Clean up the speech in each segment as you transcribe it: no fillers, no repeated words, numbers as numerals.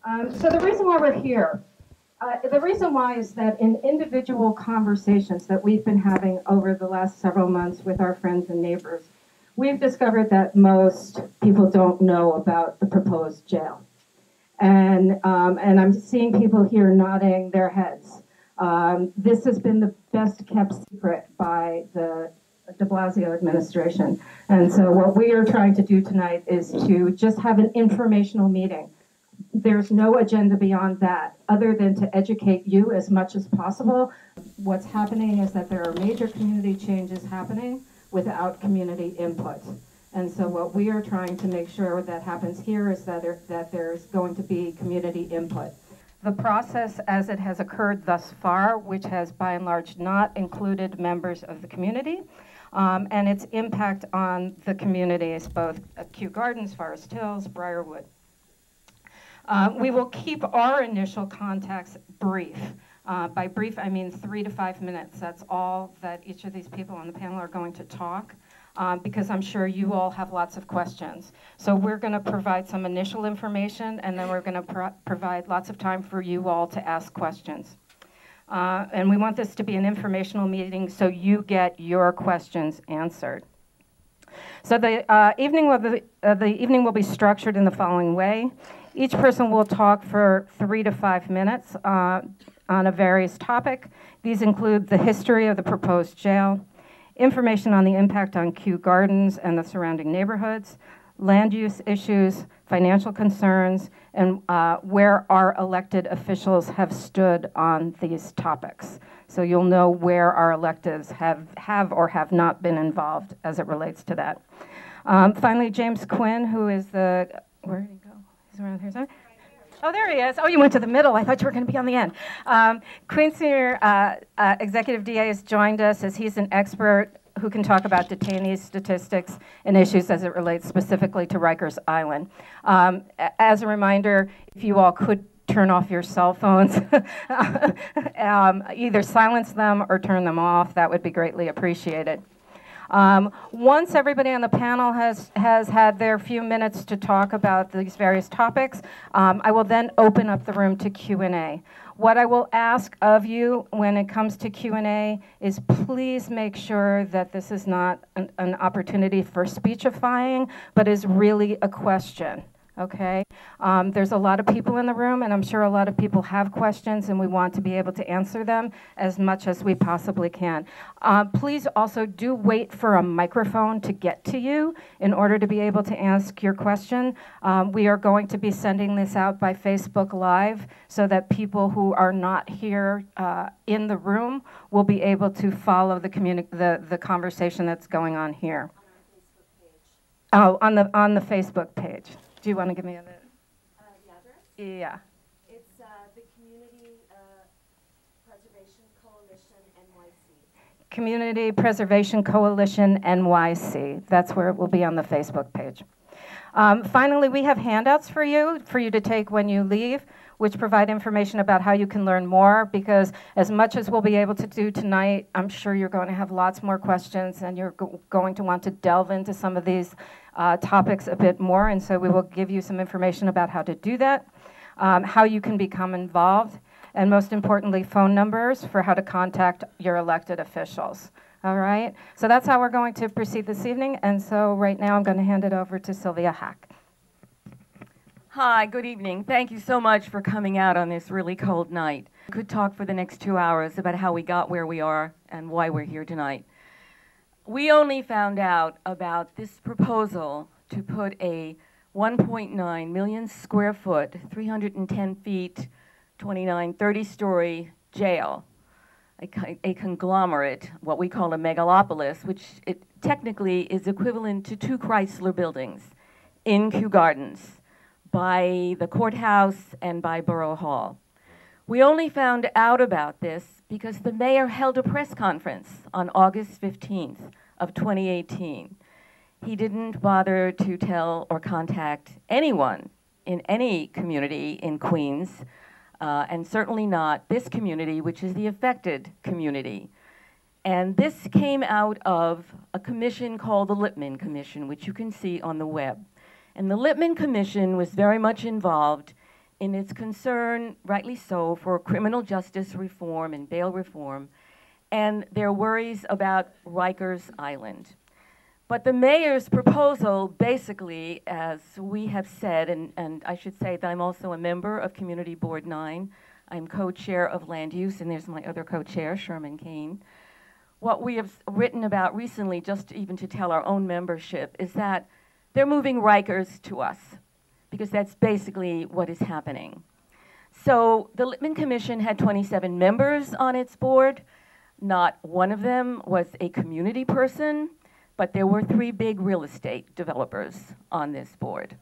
So the reason why we're here, the reason why is that in individual conversations that we've been having over the last several months with our friends and neighbors, we've discovered that most people don't know about the proposed jail. And I'm seeing people here nodding their heads. This has been the best kept secret by the De Blasio administration. And so what we are trying to do tonight is to just have an informational meeting. There's no agenda beyond that, other than to educate you as much as possible. What's happening is that there are major community changes happening without community input. And so what we are trying to make sure that happens here is that there's going to be community input. The process as it has occurred thus far, which has by and large not included members of the community, and its impact on the communities, both Kew Gardens, Forest Hills, Briarwood. We will keep our initial contacts brief. By brief, I mean 3 to 5 minutes. That's all that each of these people on the panel are going to talk, because I'm sure you all have lots of questions. So we're going to provide some initial information, and then we're going to provide lots of time for you all to ask questions. And we want this to be an informational meeting so you get your questions answered. So the evening will be structured in the following way. Each person will talk for 3 to 5 minutes on a various topic. These include the history of the proposed jail, information on the impact on Kew Gardens and the surrounding neighborhoods, land use issues, financial concerns, and where our elected officials have stood on these topics. So you'll know where our electeds have or have not been involved as it relates to that. Finally, James Quinn, who is the, where did he go? He's around here, sorry. Oh, there he is. Oh, you went to the middle. I thought you were going to be on the end. Quinn Senior Executive DA has joined us as he's an expert who can talk about detainees, statistics, and issues as it relates specifically to Rikers Island. As a reminder, if you all could turn off your cell phones, either silence them or turn them off, that would be greatly appreciated. Once everybody on the panel has had their few minutes to talk about these various topics, I will then open up the room to Q&A. What I will ask of you when it comes to Q&A is please make sure that this is not an opportunity for speechifying, but is really a question. Okay, there's a lot of people in the room, and I'm sure a lot of people have questions, and we want to be able to answer them as much as we possibly can. Please also do wait for a microphone to get to you in order to be able to ask your question. We are going to be sending this out by Facebook Live so that people who are not here in the room will be able to follow the conversation that's going on here. Oh, on the Facebook page. Do you want to give me the address? Yeah. It's the Community Preservation Coalition NYC. Community Preservation Coalition NYC. That's where it will be on the Facebook page. Finally, we have handouts for you to take when you leave, which provide information about how you can learn more, because as much as we'll be able to do tonight, I'm sure you're going to have lots more questions, and you're going to want to delve into some of these topics a bit more, and so we will give you some information about how to do that, how you can become involved, and most importantly, phone numbers for how to contact your elected officials. All right, so that's how we're going to proceed this evening, and so right now I'm going to hand it over to Sylvia Hack. Hi, good evening. Thank you so much for coming out on this really cold night. We could talk for the next 2 hours about how we got where we are and why we're here tonight. We only found out about this proposal to put a 1.9 million square foot, 310 feet, 30-story jail, a conglomerate, what we call a megalopolis, which it technically is equivalent to 2 Chrysler buildings in Kew Gardens, by the courthouse and by Borough Hall. We only found out about this because the mayor held a press conference on August 15th of 2018. He didn't bother to tell or contact anyone in any community in Queens, and certainly not this community, which is the affected community. And this came out of a commission called the Lippman Commission, which you can see on the web. And the Lippman Commission was very much involved in its concern, rightly so, for criminal justice reform and bail reform, and their worries about Rikers Island. But the mayor's proposal basically, as we have said, and I should say that I'm also a member of Community Board 9. I'm co-chair of Land Use, and there's my other co-chair, Sherman Kane. What we have written about recently, just even to tell our own membership, is that they're moving Rikers to us, because that's basically what is happening. So the Lippman Commission had 27 members on its board. Not one of them was a community person, but there were 3 big real estate developers on this board.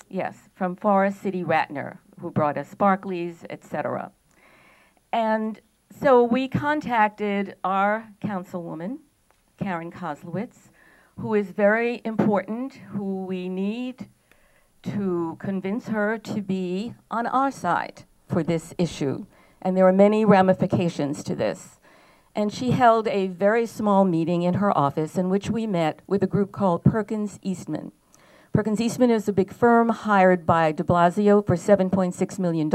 Yes, from Forest City Ratner, who brought us Barclays, et cetera. And so we contacted our councilwoman, Karen Koslowitz, who is very important, who we need to convince her to be on our side for this issue. And there are many ramifications to this. And she held a very small meeting in her office in which we met with a group called Perkins Eastman. Perkins Eastman is a big firm hired by De Blasio for $7.6 million.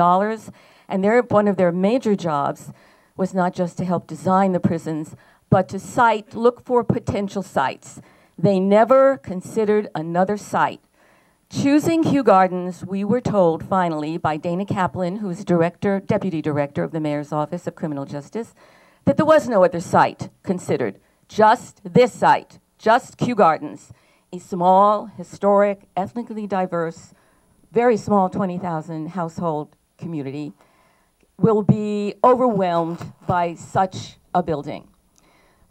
And one of their major jobs was not just to help design the prisons, but to look for potential sites. They never considered another site. Choosing Kew Gardens, we were told finally by Dana Kaplan, who is deputy director of the Mayor's Office of Criminal Justice, that there was no other site considered, just this site, just Kew Gardens, a small, historic, ethnically diverse, very small 20,000 household community, will be overwhelmed by such a building.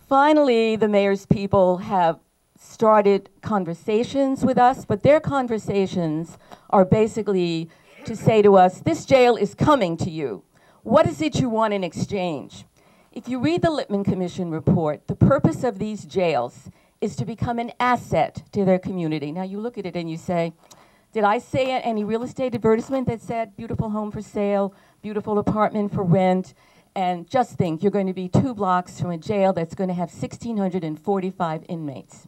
Finally, the mayor's people have started conversations with us, but their conversations are basically to say to us, this jail is coming to you. What is it you want in exchange? If you read the Lippman Commission report, the purpose of these jails is to become an asset to their community. Now you look at it and you say, did I say any real estate advertisement that said beautiful home for sale, beautiful apartment for rent, and just think you're going to be 2 blocks from a jail that's going to have 1,645 inmates.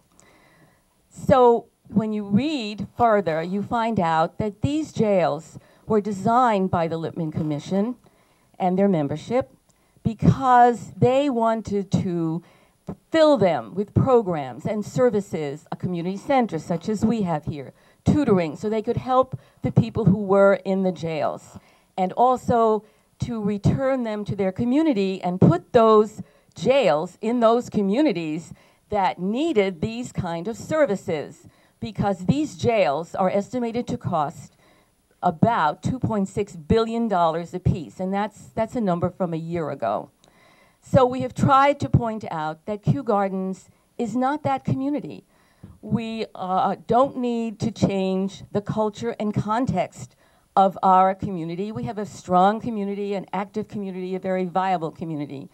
So when you read further, you find out that these jails were designed by the Lippman Commission and their membership because they wanted to fill them with programs and services, a community center such as we have here, tutoring, so they could help the people who were in the jails, and also to return them to their community and put those jails in those communities that needed these kind of services, because these jails are estimated to cost about $2.6 billion apiece, and that's a number from a year ago. So we have tried to point out that Kew Gardens is not that community. We don't need to change the culture and context of our community. We have a strong community, an active community, a very viable community.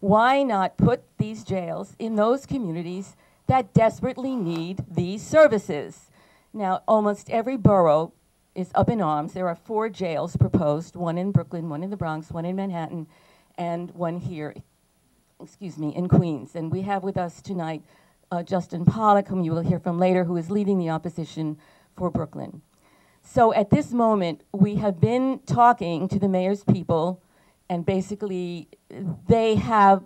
Why not put these jails in those communities that desperately need these services? Now, almost every borough is up in arms. There are 4 jails proposed, 1 in Brooklyn, 1 in the Bronx, 1 in Manhattan, and 1 here, in Queens. And we have with us tonight Justin Pollack, whom you will hear from later, who is leading the opposition for Brooklyn. So at this moment, we have been talking to the mayor's people, and basically they have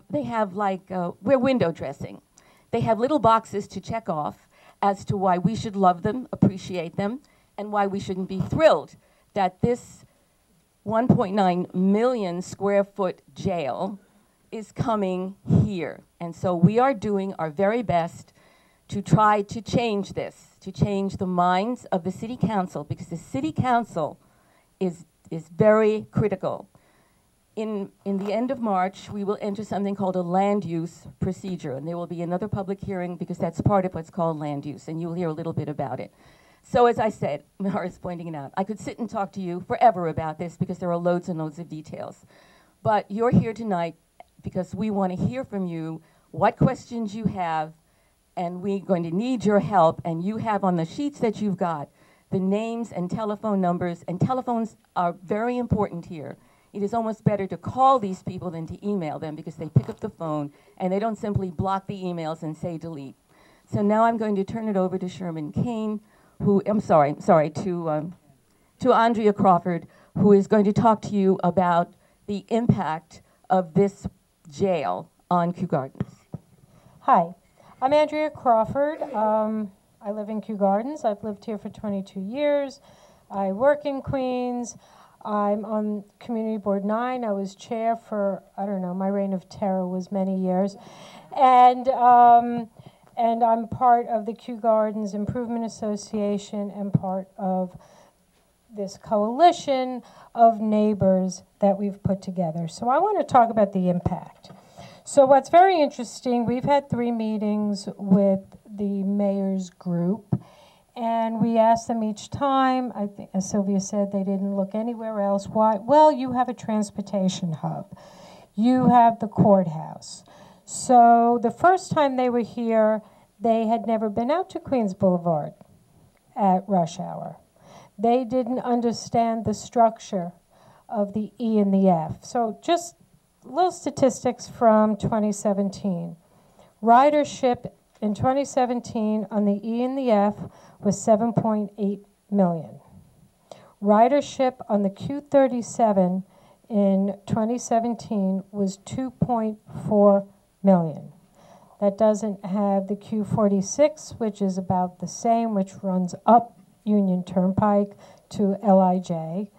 like, we're window dressing. They have little boxes to check off as to why we should love them, appreciate them, and why we shouldn't be thrilled that this 1.9 million square foot jail is coming here. And so we are doing our very best to try to change this, to change the minds of the city council, because the city council is very critical. In the end of March, we will enter something called a land use procedure, and there will be another public hearing because that's part of what's called land use, and you will hear a little bit about it. So as I said, Mara's pointing it out, I could sit and talk to you forever about this because there are loads and loads of details. But you're here tonight because we want to hear from you what questions you have, and we're going to need your help. And you have on the sheets that you've got the names and telephone numbers, and telephones are very important here. It is almost better to call these people than to email them because they pick up the phone and they don't simply block the emails and say delete. So now I'm going to turn it over to Sherman Kane, who, to Andrea Crawford, who is going to talk to you about the impact of this jail on Kew Gardens. Hi, I'm Andrea Crawford. I live in Kew Gardens. I've lived here for 22 years. I work in Queens. I'm on Community Board 9. I was chair for, I don't know, my reign of terror was many years. And I'm part of the Kew Gardens Improvement Association and part of this coalition of neighbors that we've put together. So I want to talk about the impact. So what's very interesting, we've had 3 meetings with the mayor's group, and we asked them each time, I think, as Sylvia said, they didn't look anywhere else. Why? Well, you have a transportation hub. You have the courthouse. So the first time they were here, they had never been out to Queens Boulevard at rush hour. They didn't understand the structure of the E and the F. So just little statistics from 2017. Ridership in 2017 on the E and the F was 7.8 million. Ridership on the Q37 in 2017 was 2.4 million. That doesn't have the Q46, which is about the same, which runs up Union Turnpike to LIJ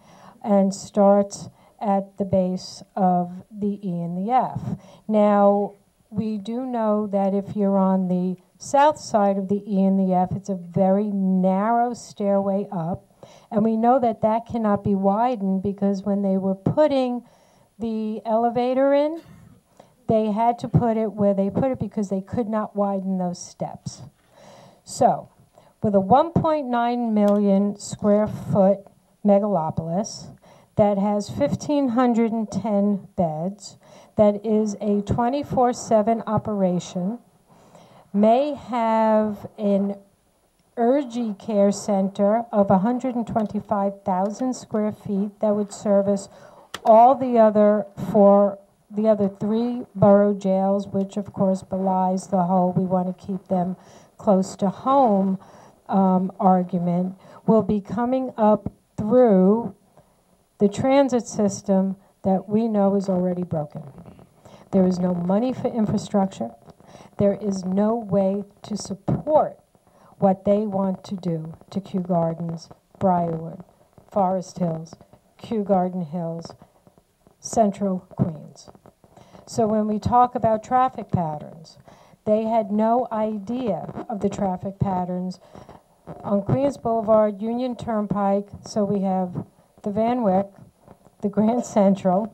and starts at the base of the E and the F. Now, we do know that if you're on the south side of the E and the F, it's a very narrow stairway up, and we know that that cannot be widened because when they were putting the elevator in, they had to put it where they put it because they could not widen those steps. So, with a 1.9 million square foot megalopolis that has 1,510 beds, that is a 24/7 operation, may have an urgent care center of 125,000 square feet that would service all the other 3 borough jails, which of course belies the whole we want to keep them close to home argument, will be coming up through the transit system that we know is already broken. There is no money for infrastructure. There is no way to support what they want to do to Kew Gardens, Briarwood, Forest Hills, Kew Garden Hills, Central Queens. So when we talk about traffic patterns, they had no idea of the traffic patterns on Queens Boulevard, Union Turnpike. So we have the Van Wyck, the Grand Central,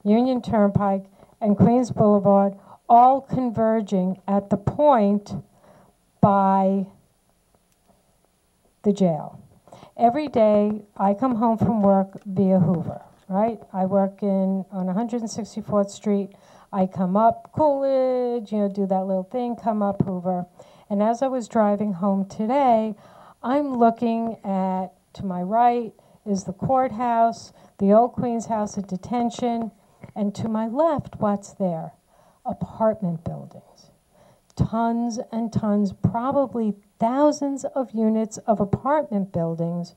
Union Turnpike, and Queens Boulevard, all converging at the point by the jail. Every day, I come home from work via Hoover, right? I work on 164th Street. I come up Coolidge, do that little thing, come up Hoover. And as I was driving home today, I'm looking at, to my right is the courthouse, the old Queens House of Detention, and to my left, what's there? Apartment buildings. Tons and tons, probably thousands of units of apartment buildings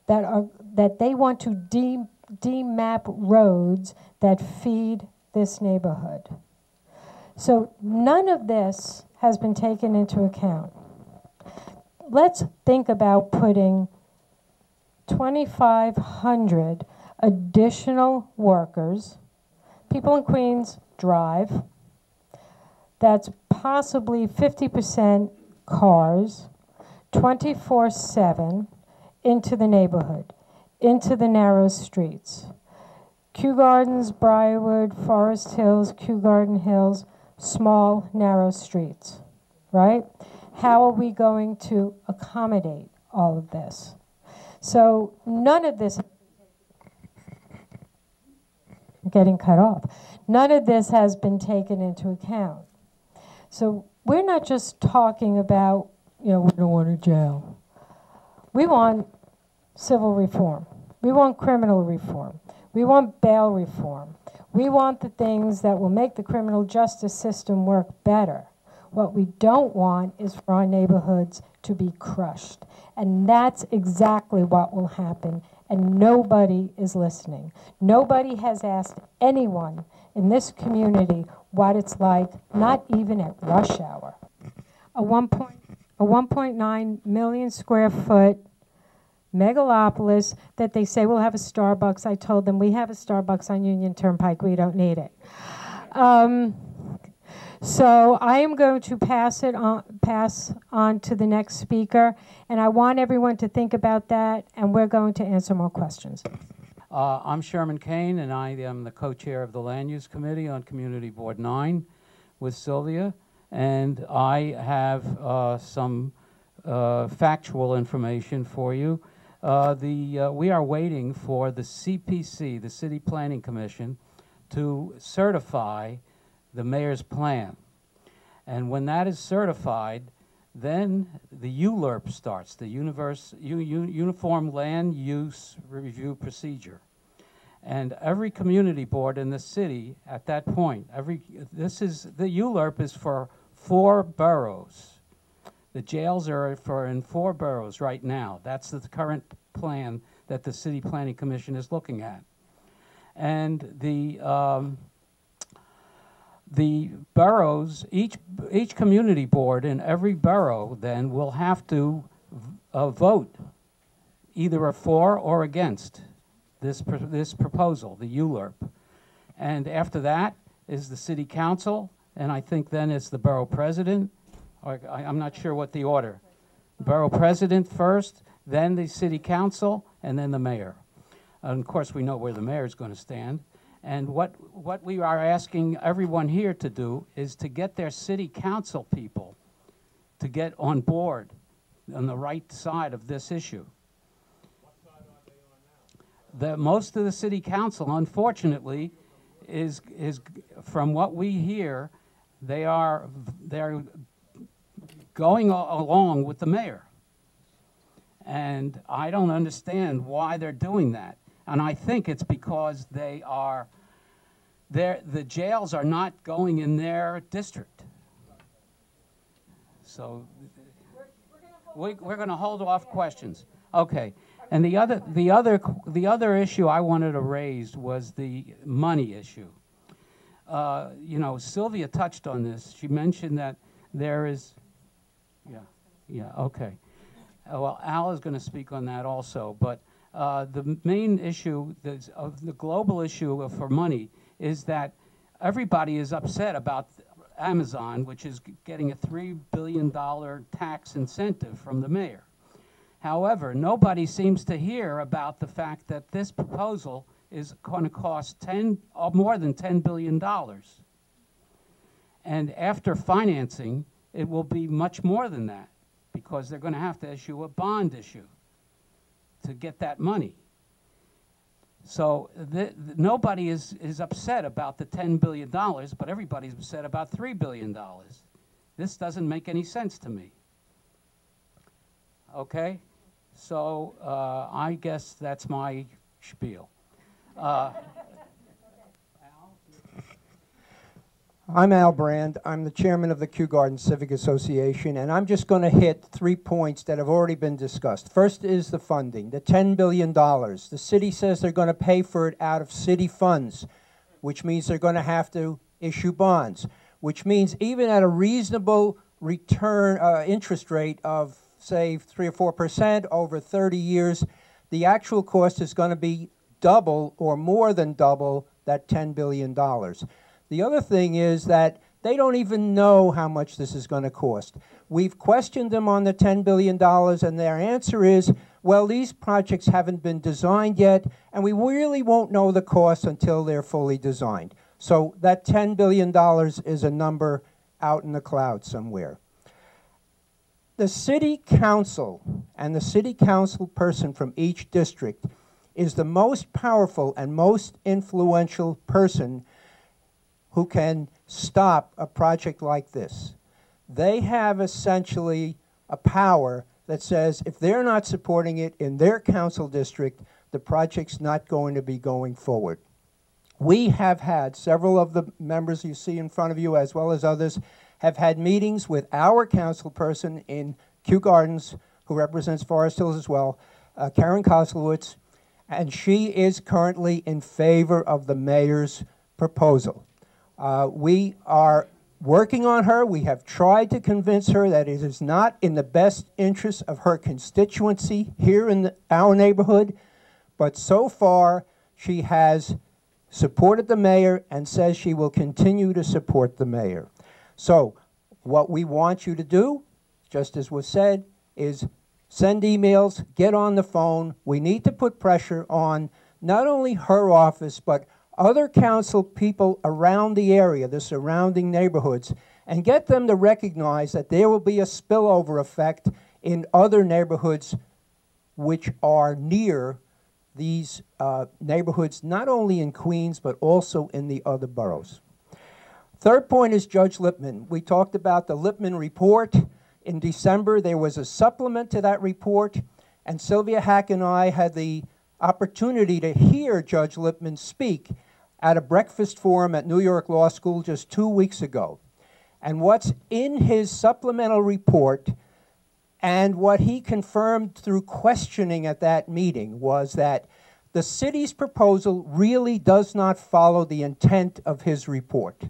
that they want to demap roads that feed this neighborhood. So none of this has been taken into account. Let's think about putting 2,500 additional workers. People in Queens drive. That's possibly 50% cars, 24/7 into the neighborhood, into the narrow streets. Kew Gardens, Briarwood, Forest Hills, Kew Garden Hills, small, narrow streets, right? How are we going to accommodate all of this? So none of this, I'm getting cut off. None of this has been taken into account. So we're not just talking about, we don't want a jail. We want civil reform. We want criminal reform. We want bail reform. We want the things that will make the criminal justice system work better. What we don't want is for our neighborhoods to be crushed. And that's exactly what will happen and nobody is listening. Nobody has asked anyone in this community what it's like, not even at rush hour. A 1.9 million square foot megalopolis that they say will have a Starbucks. I told them we have a Starbucks on Union Turnpike. We don't need it. So I am going to pass on to the next speaker, and I want everyone to think about that, and we're going to answer more questions. I'm Sherman Kane, and I am the co-chair of the Land Use Committee on Community Board 9 with Sylvia, and I have some factual information for you. We are waiting for the CPC, the City Planning Commission, to certify the mayor's plan. And when that is certified, then the ULURP starts, the Uniform Land Use Review Procedure. And every community board in the city at that point, the ULURP is for 4 boroughs. The jails are in 4 boroughs right now. That's the current plan that the City Planning Commission is looking at. And the boroughs, each community board in every borough then will have to vote either for or against this proposal, the ULURP. And after that is the city council, and I think then it's the borough president. I'm not sure what the order. Borough president first, then the city council, and then the mayor. And of course, we know where the mayor is going to stand. And what we are asking everyone here to do is to get their city council people to get on board on the right side of this issue. What side are they on now? Most of the city council, unfortunately, is from what we hear, they're going along with the mayor. And I don't understand why they're doing that. And I think it's because the jails are not going in their district. So we're going to hold off questions. Okay. And the other issue I wanted to raise was the money issue. You know, Sylvia touched on this. She mentioned that there is, okay. Well, Al is going to speak on that also, but the main issue of the global issue for money is that everybody is upset about Amazon, which is getting a $3 billion tax incentive from the mayor. However, nobody seems to hear about the fact that this proposal is going to cost more than $10 billion. And after financing, it will be much more than that, because they're going to have to issue a bond issue to get that money. So nobody is upset about the $10 billion, but everybody's upset about $3 billion. This doesn't make any sense to me. Okay? So I guess that's my spiel. I'm Al Brand. I'm the chairman of the Kew Gardens Civic Association, and I'm just going to hit 3 points that have already been discussed. First is the funding, the $10 billion. The city says they're going to pay for it out of city funds, which means they're going to have to issue bonds, which means even at a reasonable return interest rate of, say, 3 or 4% over 30 years, the actual cost is going to be double or more than double that $10 billion. The other thing is that they don't even know how much this is going to cost. We've questioned them on the $10 billion, and their answer is, well, these projects haven't been designed yet, and we really won't know the cost until they're fully designed. So that $10 billion is a number out in the clouds somewhere. The city council and the city council person from each district is the most powerful and most influential person who can stop a project like this. They have essentially a power that says if they're not supporting it in their council district, the project's not going to be going forward. We have had, several of the members you see in front of you, as well as others, have had meetings with our council person in Kew Gardens, who represents Forest Hills as well, Karen Koslowitz, and she is currently in favor of the mayor's proposal. We are working on her. We have tried to convince her that it is not in the best interest of her constituency here in our neighborhood, but so far she has supported the mayor and says she will continue to support the mayor. So what we want you to do, just as was said, is send emails, get on the phone. We need to put pressure on not only her office, but other council people around the area, the surrounding neighborhoods, and get them to recognize that there will be a spillover effect in other neighborhoods which are near these neighborhoods, not only in Queens, but also in the other boroughs. Third point is Judge Lippman. We talked about the Lippman report. In December, there was a supplement to that report, and Sylvia Hack and I had the opportunity to hear Judge Lippman speak at a breakfast forum at New York Law School just 2 weeks ago. And what's in his supplemental report and what he confirmed through questioning at that meeting was that the city's proposal really does not follow the intent of his report.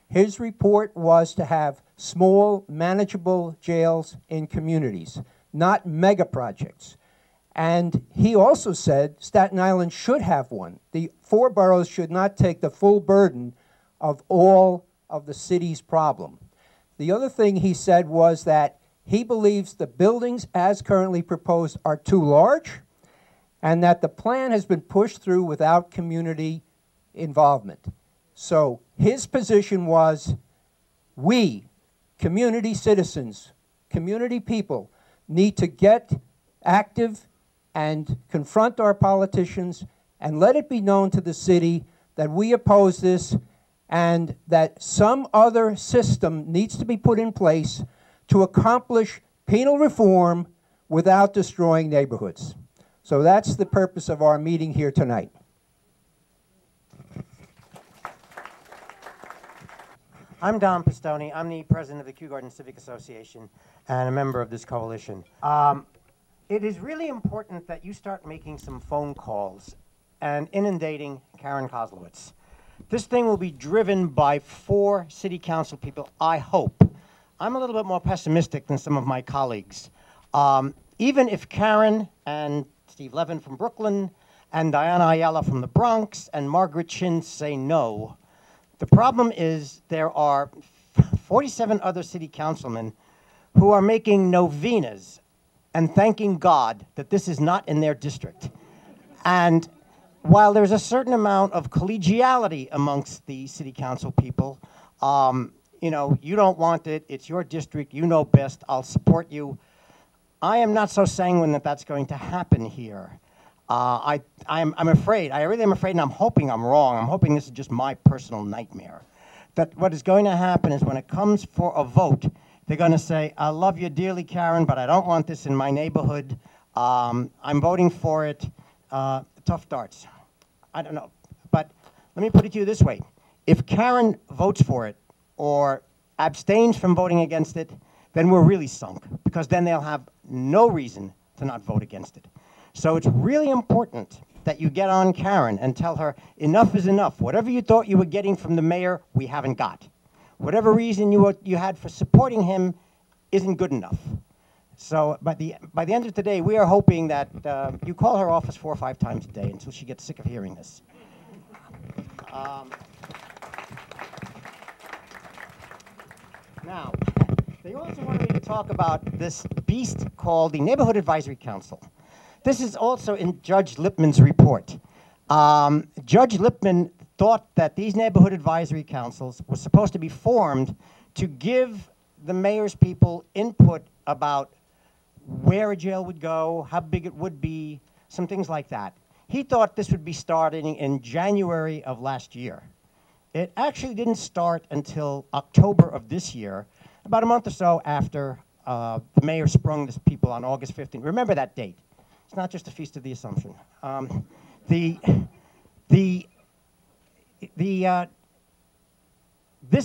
His report was to have small, manageable jails in communities, not mega projects. And he also said Staten Island should have one. The 4 boroughs should not take the full burden of all of the city's problem. The other thing he said was that he believes the buildings as currently proposed are too large and that the plan has been pushed through without community involvement. So his position was, we, community citizens, community people, need to get active and confront our politicians and let it be known to the city that we oppose this and that some other system needs to be put in place to accomplish penal reform without destroying neighborhoods. So that's the purpose of our meeting here tonight. I'm Don Pistone. I'm the president of the Kew Gardens Civic Association and a member of this coalition. It is really important that you start making some phone calls and inundating Karen Koslowitz. This thing will be driven by 4 city council people, I hope. I'm a little bit more pessimistic than some of my colleagues. Even if Karen and Steve Levin from Brooklyn and Diana Ayala from the Bronx and Margaret Chin say no, the problem is there are 47 other city councilmen who are making novenas and thanking God that this is not in their district. And while there's a certain amount of collegiality amongst the city council people, you know, you don't want it, it's your district, you know best, I'll support you. I am not so sanguine that that's going to happen here. I'm afraid, I really am afraid, and I'm hoping I'm wrong. I'm hoping this is just my personal nightmare. That what is going to happen is when it comes for a vote, they're going to say, I love you dearly, Karen, but I don't want this in my neighborhood. I'm voting for it. Tough darts. I don't know. But let me put it to you this way. If Karen votes for it or abstains from voting against it, then we're really sunk, because then they'll have no reason to not vote against it. So it's really important that you get on Karen and tell her enough is enough. Whatever you thought you were getting from the mayor, we haven't got. Whatever reason you had for supporting him isn't good enough. So by the end of today, we are hoping that you call her office 4 or 5 times a day until she gets sick of hearing this. Now, they also wanted me to talk about this beast called the Neighborhood Advisory Council. This is also in Judge Lippman's report. Judge Lippman thought that these neighborhood advisory councils were supposed to be formed to give the mayor's people input about where a jail would go, how big it would be, some things like that. He thought this would be starting in January of last year. It actually didn't start until October of this year, about a month or so after the mayor sprung this people on August 15th. Remember that date. It's not just a Feast of the Assumption. This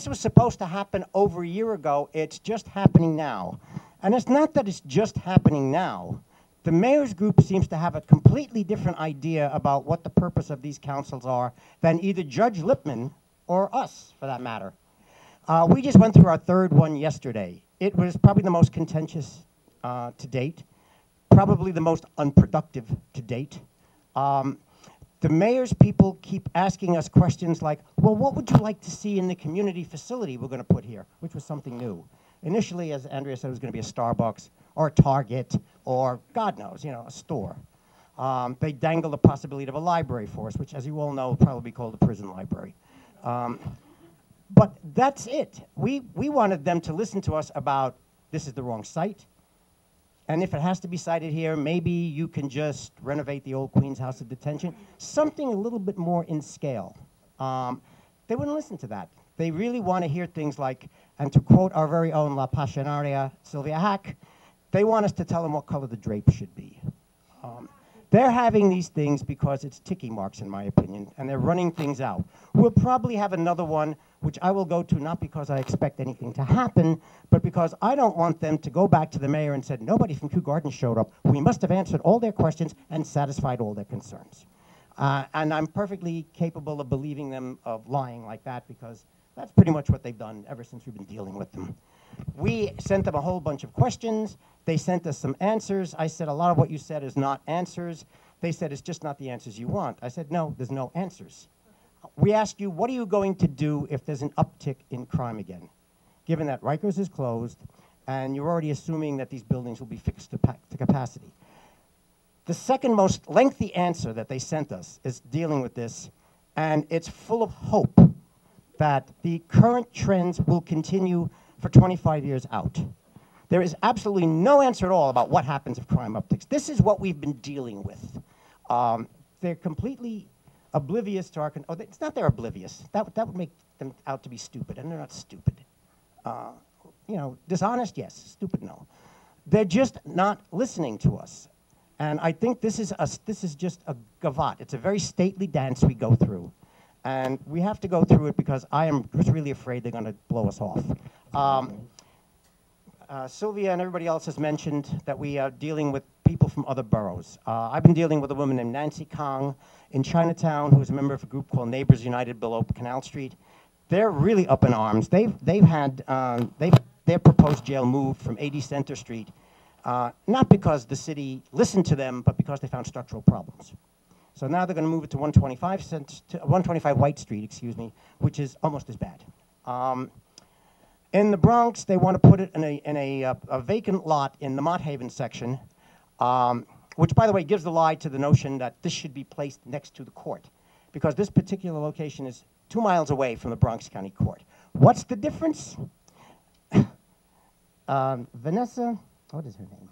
was supposed to happen over a year ago. It's just happening now. And it's not that it's just happening now. The mayor's group seems to have a completely different idea about what the purpose of these councils are than either Judge Lippman or us, for that matter. We just went through our third one yesterday. It was probably the most contentious to date, probably the most unproductive to date. The mayor's people keep asking us questions like, well, what would you like to see in the community facility we're going to put here, which was something new. Initially, as Andrea said, it was going to be a Starbucks or a Target or, God knows, you know, a store. They dangled the possibility of a library for us, which, as you all know, will probably be called a prison library. But that's it. We wanted them to listen to us about this is the wrong site. And if it has to be cited here, maybe you can just renovate the old Queen's House of Detention. Something a little bit more in scale. They wouldn't listen to that. They really want to hear things like, and to quote our very own La Passionaria, Sylvia Hack, they want us to tell them what color the drapes should be. They're having these things because it's ticky marks, in my opinion, and they're running things out. We'll probably have another one, which I will go to not because I expect anything to happen, but because I don't want them to go back to the mayor and said, nobody from Kew Gardens showed up. We must have answered all their questions and satisfied all their concerns. And I'm perfectly capable of believing them of lying like that because that's pretty much what they've done ever since we've been dealing with them. We sent them a whole bunch of questions. They sent us some answers. I said, a lot of what you said is not answers. They said, it's just not the answers you want. I said, no, there's no answers. We asked you, what are you going to do if there's an uptick in crime again? Given that Rikers is closed, and you're already assuming that these buildings will be fixed to capacity. The second most lengthy answer that they sent us is dealing with this, and it's full of hope that the current trends will continue for 25 years out. There is absolutely no answer at all about what happens if crime upticks. This is what we've been dealing with. They're completely oblivious to our, it's not they're oblivious. That would make them out to be stupid, and they're not stupid. You know, dishonest, yes. Stupid, no. They're just not listening to us. And I think this is just a gavotte. It's a very stately dance we go through. And we have to go through it because I am just really afraid they're going to blow us off. Sylvia and everybody else has mentioned that we are dealing with people from other boroughs. I've been dealing with a woman named Nancy Kong in Chinatown, who is a member of a group called Neighbors United below Canal Street. They're really up in arms. They've had their proposed jail moved from 80 Center Street, not because the city listened to them, but because they found structural problems. So now they're going to move it to 125 White Street, excuse me, which is almost as bad. In the Bronx, they want to put it in a vacant lot in the Mott Haven section, which, by the way, gives the lie to the notion that this should be placed next to the court, because this particular location is 2 miles away from the Bronx County Court. What's the difference? Vanessa, what is her name?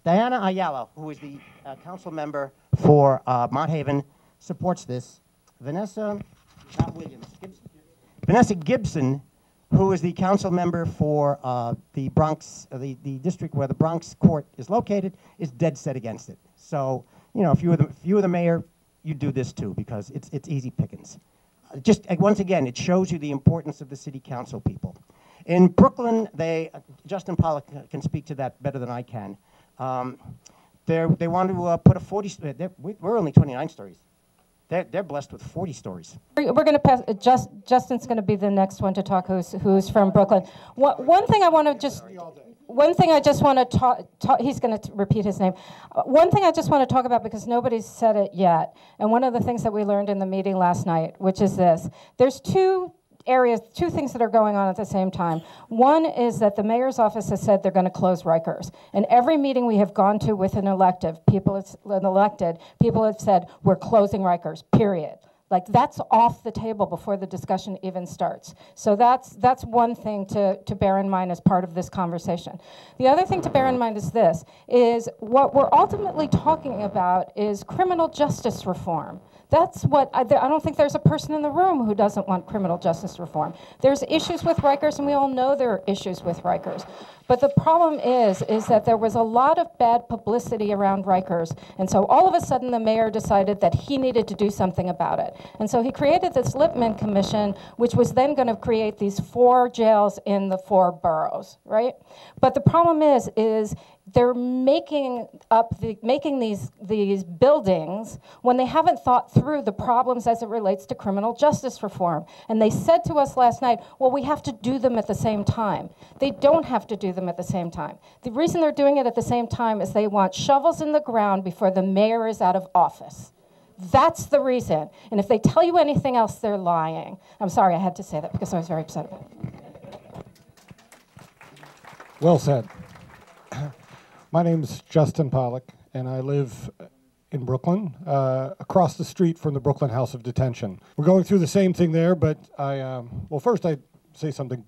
Diana Ayala, who is the council member for Mott Haven, supports this. Vanessa, not Williams, Gibson. Vanessa Gibson, who is the council member for the Bronx, the district where the Bronx court is located, is dead set against it. So, you know, if you were the mayor, you'd do this too, because it's easy pickings. Just once again, it shows you the importance of the city council people. In Brooklyn, Justin Pollock can speak to that better than I can. They want to put a 40, we're only 29 stories. They're blessed with 40 stories. We're going to pass, Justin's going to be the next one to talk who's from Brooklyn. One thing I just want to talk, he's going to repeat his name. One thing I just want to talk about, because nobody's said it yet, and one of the things that we learned in the meeting last night, which is this. There's two things that are going on at the same time. One is that the mayor's office has said they're going to close Rikers. And every meeting we have gone to with an elected, people have said, we're closing Rikers, period. Like, that's off the table before the discussion even starts. So that's one thing to bear in mind as part of this conversation. The other thing to bear in mind is this, is what we're ultimately talking about is criminal justice reform. That's what, I don't think there's a person in the room who doesn't want criminal justice reform. There's issues with Rikers, and we all know there are issues with Rikers. But the problem is that there was a lot of bad publicity around Rikers, and so all of a sudden the mayor decided that he needed to do something about it. And so he created this Lippman Commission, which was then going to create these 4 jails in the 4 boroughs, right? But the problem is they're making these buildings when they haven't thought through the problems as it relates to criminal justice reform. And they said to us last night, well, we have to do them at the same time. They don't have to do them at the same time. The reason they're doing it at the same time is they want shovels in the ground before the mayor is out of office. That's the reason. And if they tell you anything else, they're lying. I'm sorry, I had to say that because I was very upset about it. Well said. My name is Justin Pollock, and I live in Brooklyn, across the street from the Brooklyn House of Detention. We're going through the same thing there, but well, first I'd say something.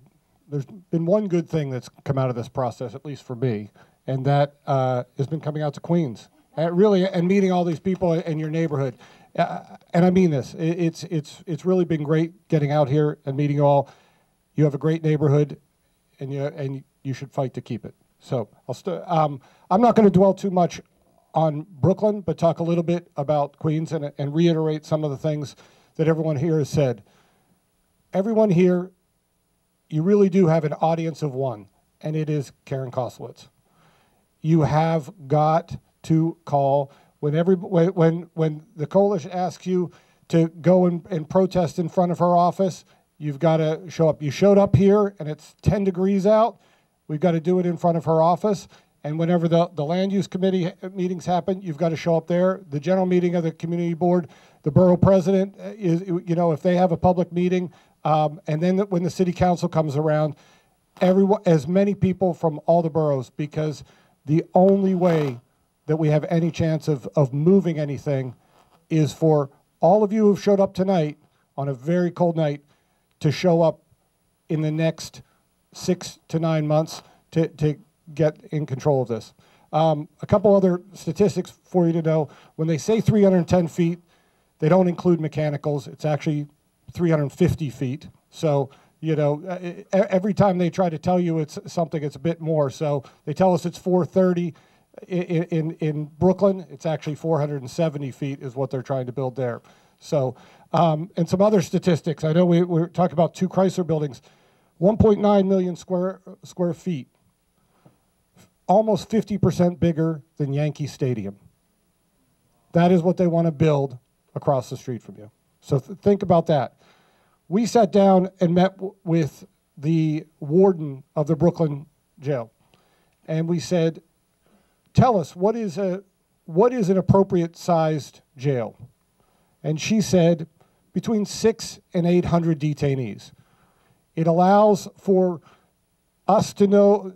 There's been one good thing that's come out of this process, at least for me, and that has been coming out to Queens, and meeting all these people in your neighborhood. And I mean this. It's really been great getting out here and meeting you all. You have a great neighborhood, and you should fight to keep it. So I'm not going to dwell too much on Brooklyn, but talk a little bit about Queens and reiterate some of the things that everyone here has said. Everyone here, you really do have an audience of one, and it is Karen Koslowitz. You have got to call when the coalition asks you to go and protest in front of her office. You've got to show up. You showed up here, and it's 10 degrees out. We've got to do it in front of her office. And whenever the land use committee meetings happen, you've got to show up there. The general meeting of the community board, the borough president is, if they have a public meeting, and then when the city council comes around, as many people from all the boroughs, because the only way that we have any chance of moving anything is for all of you who've showed up tonight on a very cold night to show up in the next 6 to 9 months to get in control of this. A couple other statistics for you to know. When they say 310 feet, they don't include mechanicals. It's actually 350 feet. So, every time they try to tell you it's something, it's a bit more. So they tell us it's 430. In Brooklyn, it's actually 470 feet is what they're trying to build there. So, and some other statistics. I know we're talking about 2 Chrysler buildings. 1.9 million square feet, almost 50% bigger than Yankee Stadium. That is what they want to build across the street from you. So think about that. We sat down and met with the warden of the Brooklyn jail, and we said, tell us, what is an appropriate sized jail? And she said, between 600 and 800 detainees. It allows for us to know,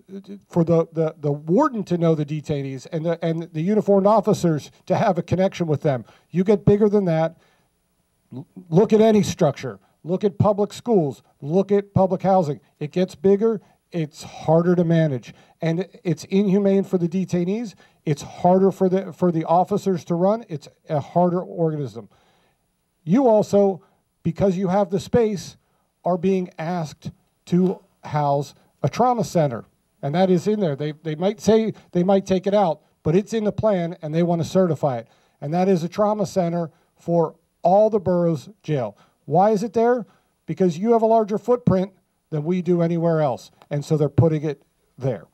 for the warden to know the detainees and the uniformed officers to have a connection with them. You get bigger than that, look at any structure. Look at public schools. Look at public housing. It gets bigger. It's harder to manage. And it's inhumane for the detainees. It's harder for the officers to run. It's a harder organism. You also, because you have the space, are being asked to house a trauma center, and that is in there. They might say they might take it out, but it's in the plan, and they want to certify it. And that is a trauma center for all the boroughs' jail. Why is it there? Because you have a larger footprint than we do anywhere else, and so they're putting it there.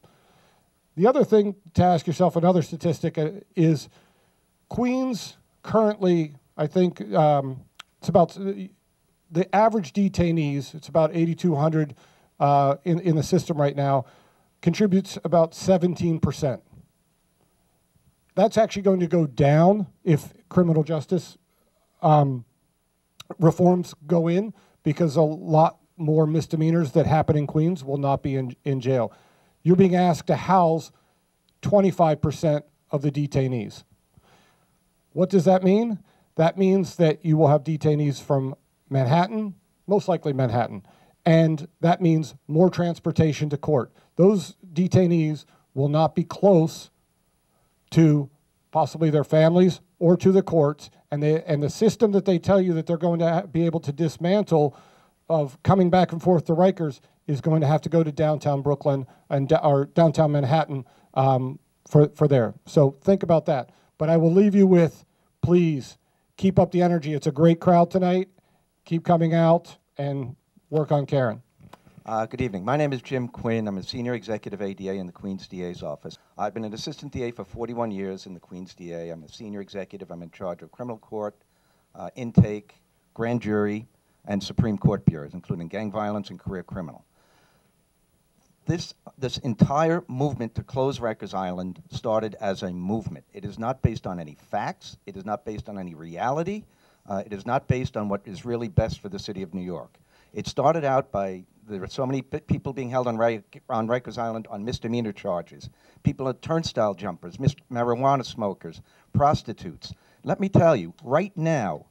The other thing to ask yourself, another statistic, is Queens currently, I think, it's about the average detainees, it's about 8,200 in the system right now, contributes about 17%. That's actually going to go down if criminal justice reforms go in, because a lot more misdemeanors that happen in Queens will not be in jail. You're being asked to house 25% of the detainees. What does that mean? That means that you will have detainees from Manhattan, most likely Manhattan, and that means more transportation to court. Those detainees will not be close to possibly their families or to the courts, and the system that they tell you that they're going to be able to dismantle of coming back and forth to Rikers is going to have to go to downtown Brooklyn or downtown Manhattan for there. So think about that. But I will leave you with, please, keep up the energy. It's a great crowd tonight. Keep coming out and work on Karen. Good evening. My name is Jim Quinn. I'm a senior executive ADA in the Queens DA's office. I've been an assistant DA for 41 years in the Queens DA. I'm a senior executive. I'm in charge of criminal court, intake, grand jury, and Supreme Court bureaus, including gang violence and career criminal. This entire movement to close Rikers Island started as a movement. It is not based on any facts. It is not based on any reality. It is not based on what is really best for the city of New York. It started out by, there were so many people being held on Rikers Island on misdemeanor charges. People at turnstile jumpers, marijuana smokers, prostitutes. Let me tell you, right now,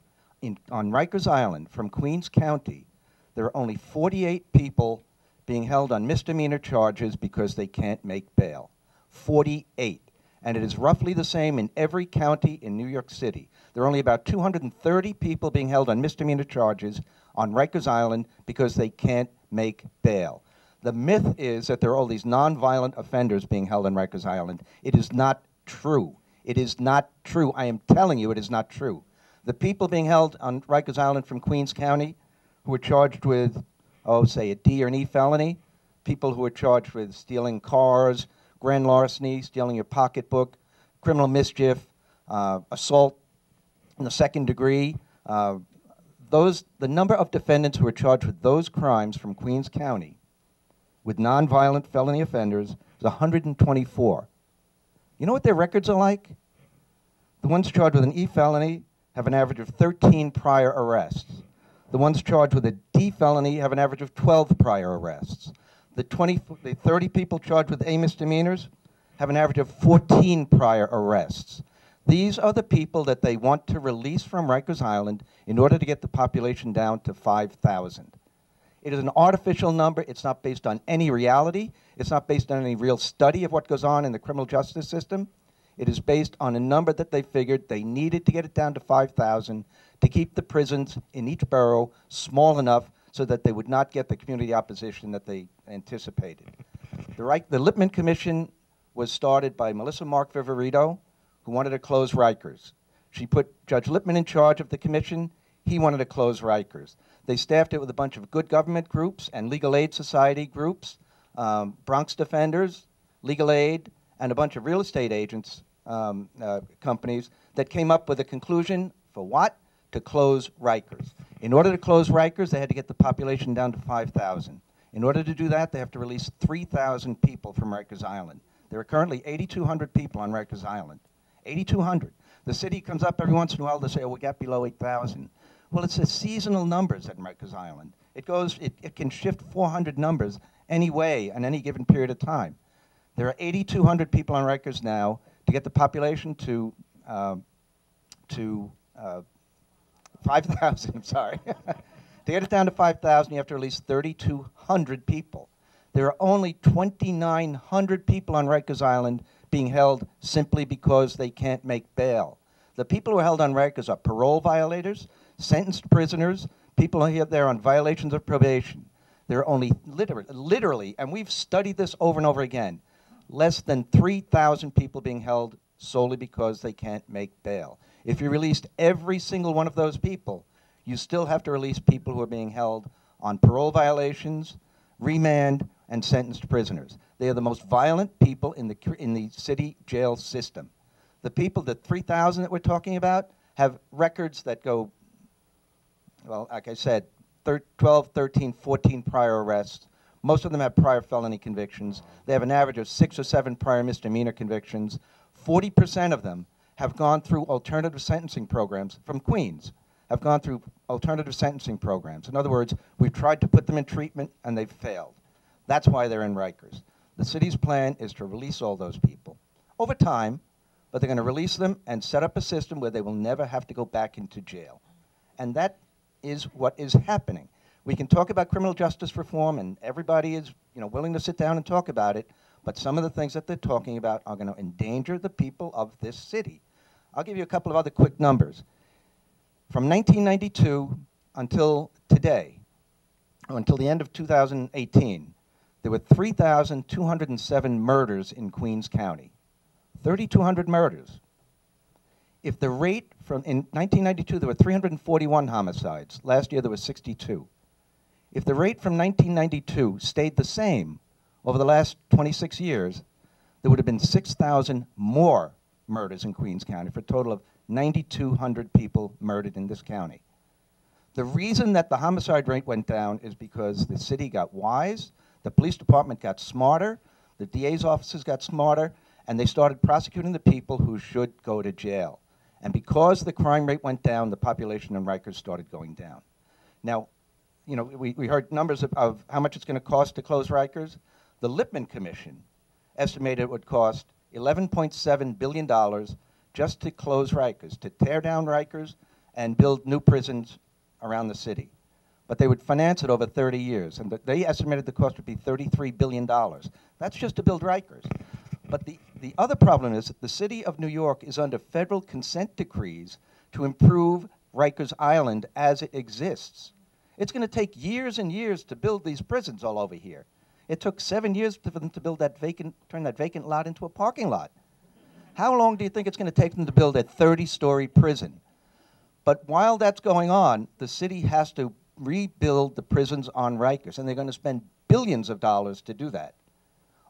on Rikers Island from Queens County, there are only 48 people being held on misdemeanor charges because they can't make bail. 48. And it is roughly the same in every county in New York City. There are only about 230 people being held on misdemeanor charges on Rikers Island because they can't make bail. The myth is that there are all these nonviolent offenders being held on Rikers Island. It is not true. It is not true. I am telling you it is not true. The people being held on Rikers Island from Queens County who are charged with, say a D or an E felony, people who are charged with stealing cars, grand larceny, stealing your pocketbook, criminal mischief, assault in the second degree, the number of defendants who are charged with those crimes from Queens County with nonviolent felony offenders is 124. You know what their records are like? The ones charged with an E felony have an average of 13 prior arrests. The ones charged with a D felony have an average of 12 prior arrests. The 30 people charged with A misdemeanors have an average of 14 prior arrests. These are the people that they want to release from Rikers Island in order to get the population down to 5,000. It is an artificial number. It's not based on any reality. It's not based on any real study of what goes on in the criminal justice system. It is based on a number that they figured they needed to get it down to 5,000 to keep the prisons in each borough small enough so that they would not get the community opposition that they anticipated. The Lippman Commission was started by Melissa Mark Viverito, who wanted to close Rikers. She put Judge Lippman in charge of the commission. He wanted to close Rikers. They staffed it with a bunch of good government groups and legal aid society groups, Bronx Defenders, Legal Aid, and a bunch of real estate agents, companies that came up with a conclusion for what? To close Rikers. In order to close Rikers, they had to get the population down to 5,000. In order to do that, they have to release 3,000 people from Rikers Island. There are currently 8,200 people on Rikers Island. 8,200. The city comes up every once in a while to say, oh, we got below 8,000. Well, it's a seasonal numbers at Rikers Island. It can shift 400 numbers any way on any given period of time. There are 8,200 people on Rikers now. To get the population to 5,000, I'm sorry. To get it down to 5,000, you have to release 3,200 people. There are only 2,900 people on Rikers Island being held simply because they can't make bail. The people who are held on Rikers are parole violators, sentenced prisoners, people who are there on violations of probation. There are only literally, and we've studied this over and over again, less than 3,000 people being held solely because they can't make bail. If you released every single one of those people, you still have to release people who are being held on parole violations, remand, and sentenced prisoners. They are the most violent people in the city jail system. The people, the 3,000 that we're talking about, have records that go, well, like I said, 12, 13, 14 prior arrests. Most of them have prior felony convictions. They have an average of 6 or 7 prior misdemeanor convictions. 40% of them have gone through alternative sentencing programs from Queens, have gone through alternative sentencing programs. In other words, we've tried to put them in treatment and they've failed. That's why they're in Rikers. The city's plan is to release all those people over time, but they're going to release them and set up a system where they will never have to go back into jail. And that is what is happening. We can talk about criminal justice reform, and everybody is, willing to sit down and talk about it, but some of the things that they're talking about are going to endanger the people of this city. I'll give you a couple of other quick numbers. From 1992 until today, or until the end of 2018, there were 3,207 murders in Queens County. 3,200 murders. If the rate in 1992, there were 341 homicides. Last year, there were 62. If the rate from 1992 stayed the same over the last 26 years, there would have been 6,000 more murders in Queens County for a total of 9,200 people murdered in this county. The reason that the homicide rate went down is because the city got wise, the police department got smarter, the DA's offices got smarter, and they started prosecuting the people who should go to jail. And because the crime rate went down, the population in Rikers started going down. Now, you know, we heard numbers of how much it's going to cost to close Rikers. The Lippman Commission estimated it would cost $11.7 billion just to close Rikers, to tear down Rikers and build new prisons around the city. But they would finance it over 30 years, and they estimated the cost would be $33 billion. That's just to build Rikers. But the other problem is that the city of New York is under federal consent decrees to improve Rikers Island as it exists. It's going to take years and years to build these prisons all over here. It took 7 years for them to build that turn that vacant lot into a parking lot. How long do you think it's going to take them to build a 30-story prison? But while that's going on, the city has to rebuild the prisons on Rikers, and they're going to spend billions of dollars to do that,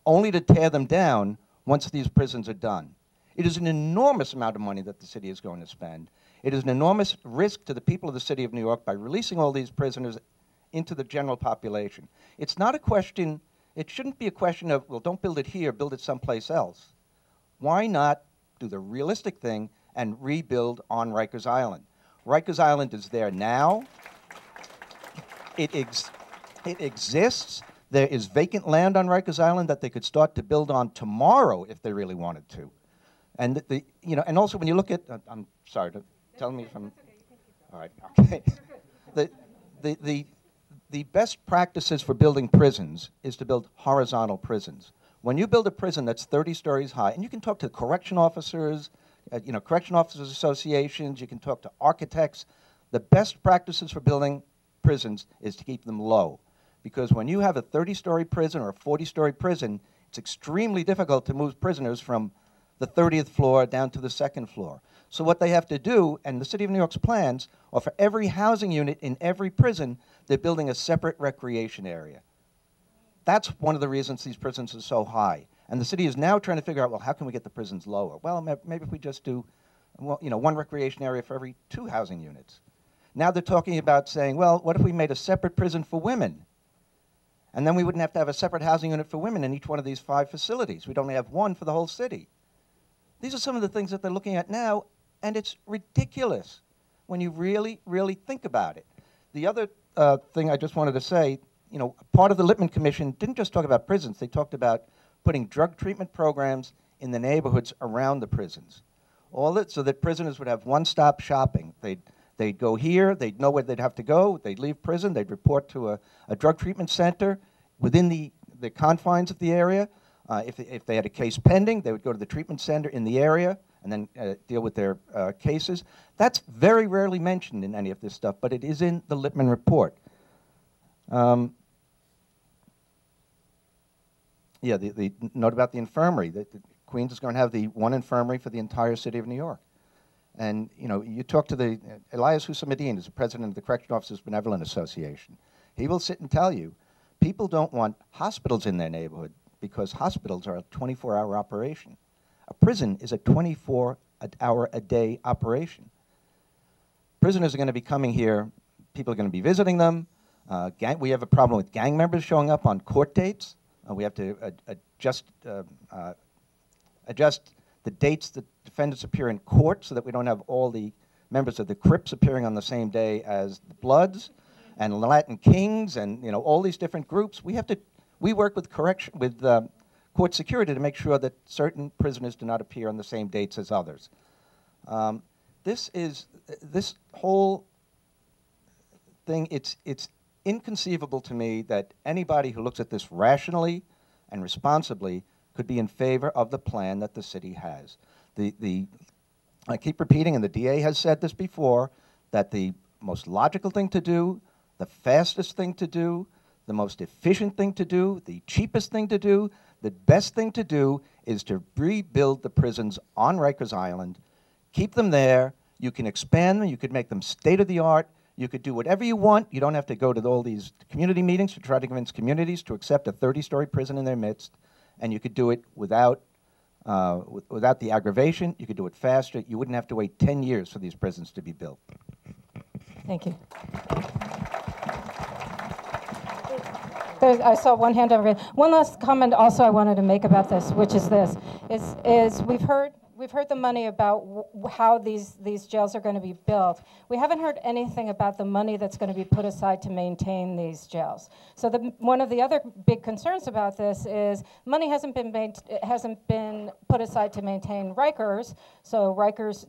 only to tear them down once these prisons are done. It is an enormous amount of money that the city is going to spend. It is an enormous risk to the people of the city of New York by releasing all these prisoners into the general population. It's not a question, it shouldn't be a question of, well, don't build it here, build it someplace else. Why not do the realistic thing and rebuild on Rikers Island? Rikers Island is there now. It exists. There is vacant land on Rikers Island that they could start to build on tomorrow if they really wanted to. And you know, and also when you look at, I'm sorry, tell me if I'm, all right, okay. The best practices for building prisons is to build horizontal prisons. When you build a prison that's 30 stories high, and you can talk to correction officers, you know, correction officers associations, you can talk to architects, the best practices for building prisons is to keep them low. Because when you have a 30-story prison or a 40-story prison, it's extremely difficult to move prisoners from the 30th floor down to the 2nd floor. So what they have to do, and the City of New York's plans, are for every housing unit in every prison, they're building a separate recreation area. That's one of the reasons these prisons are so high. And the city is now trying to figure out, well, how can we get the prisons lower? Well, maybe if we just do, well, you know, one recreation area for every 2 housing units. Now they're talking about saying, well, what if we made a separate prison for women? And then we wouldn't have to have a separate housing unit for women in each one of these 5 facilities. We'd only have one for the whole city. These are some of the things that they're looking at now, and it's ridiculous when you really, really think about it. The other thing I just wanted to say, you know, part of the Lippman Commission didn't just talk about prisons. They talked about putting drug treatment programs in the neighborhoods around the prisons. So that prisoners would have one-stop shopping. They'd go here, they'd know where they'd have to go, they'd leave prison, they'd report to a drug treatment center within the confines of the area. If they had a case pending, they would go to the treatment center in the area and then deal with their cases. That's very rarely mentioned in any of this stuff, but it is in the Lippman report. Yeah, the note about the infirmary, that Queens is going to have the one infirmary for the entire city of New York. And, you know, you talk to Elias Hussamadin is the president of the Correctional Officers Benevolent Association. He will sit and tell you, people don't want hospitals in their neighborhood because hospitals are a 24-hour operation. A prison is a 24-hour-a-day operation. Prisoners are going to be coming here, people are going to be visiting them. We have a problem with gang members showing up on court dates. We have to adjust the dates that defendants appear in court so that we don't have all the members of the Crips appearing on the same day as the Bloods and the Latin Kings and, you know, all these different groups. We work with court security to make sure that certain prisoners do not appear on the same dates as others. This whole thing, it's inconceivable to me that anybody who looks at this rationally and responsibly could be in favor of the plan that the city has. I keep repeating, and the DA has said this before, that the most logical thing to do, the fastest thing to do, the most efficient thing to do, the cheapest thing to do, the best thing to do is to rebuild the prisons on Rikers Island, keep them there. You can expand them, you could make them state-of-the-art, You could do whatever you want. You don't have to go to all these community meetings to try to convince communities to accept a 30-story prison in their midst, and you could do it without the aggravation. You could do it faster. You wouldn't have to wait 10 years for these prisons to be built. Thank you. I saw one hand over here. One last comment also I wanted to make about this, which is this, is we've heard the money about how these jails are going to be built. We haven't heard anything about the money that's going to be put aside to maintain these jails. So one of the other big concerns about this is money hasn't been put aside to maintain Rikers. So Rikers,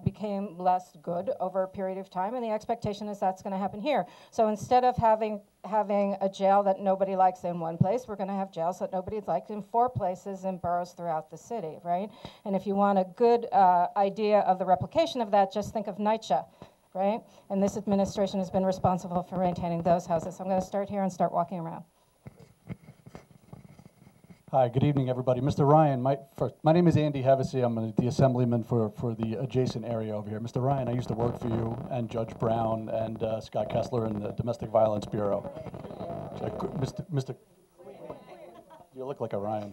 became less good over a period of time, and the expectation is that's going to happen here. So instead of having a jail that nobody likes in one place, we're going to have jails that nobody likes in 4 places in boroughs throughout the city, right? And if you want a good idea of the replication of that, just think of NYCHA, right? And this administration has been responsible for maintaining those houses. So I'm going to start here and start walking around. Hi, good evening, everybody. Mr. Ryan, my name is Andy Hevesy. I'm the assemblyman for the adjacent area over here. Mr. Ryan, I used to work for you and Judge Brown and Scott Kessler in the Domestic Violence Bureau. So, Mr. You look like a Ryan.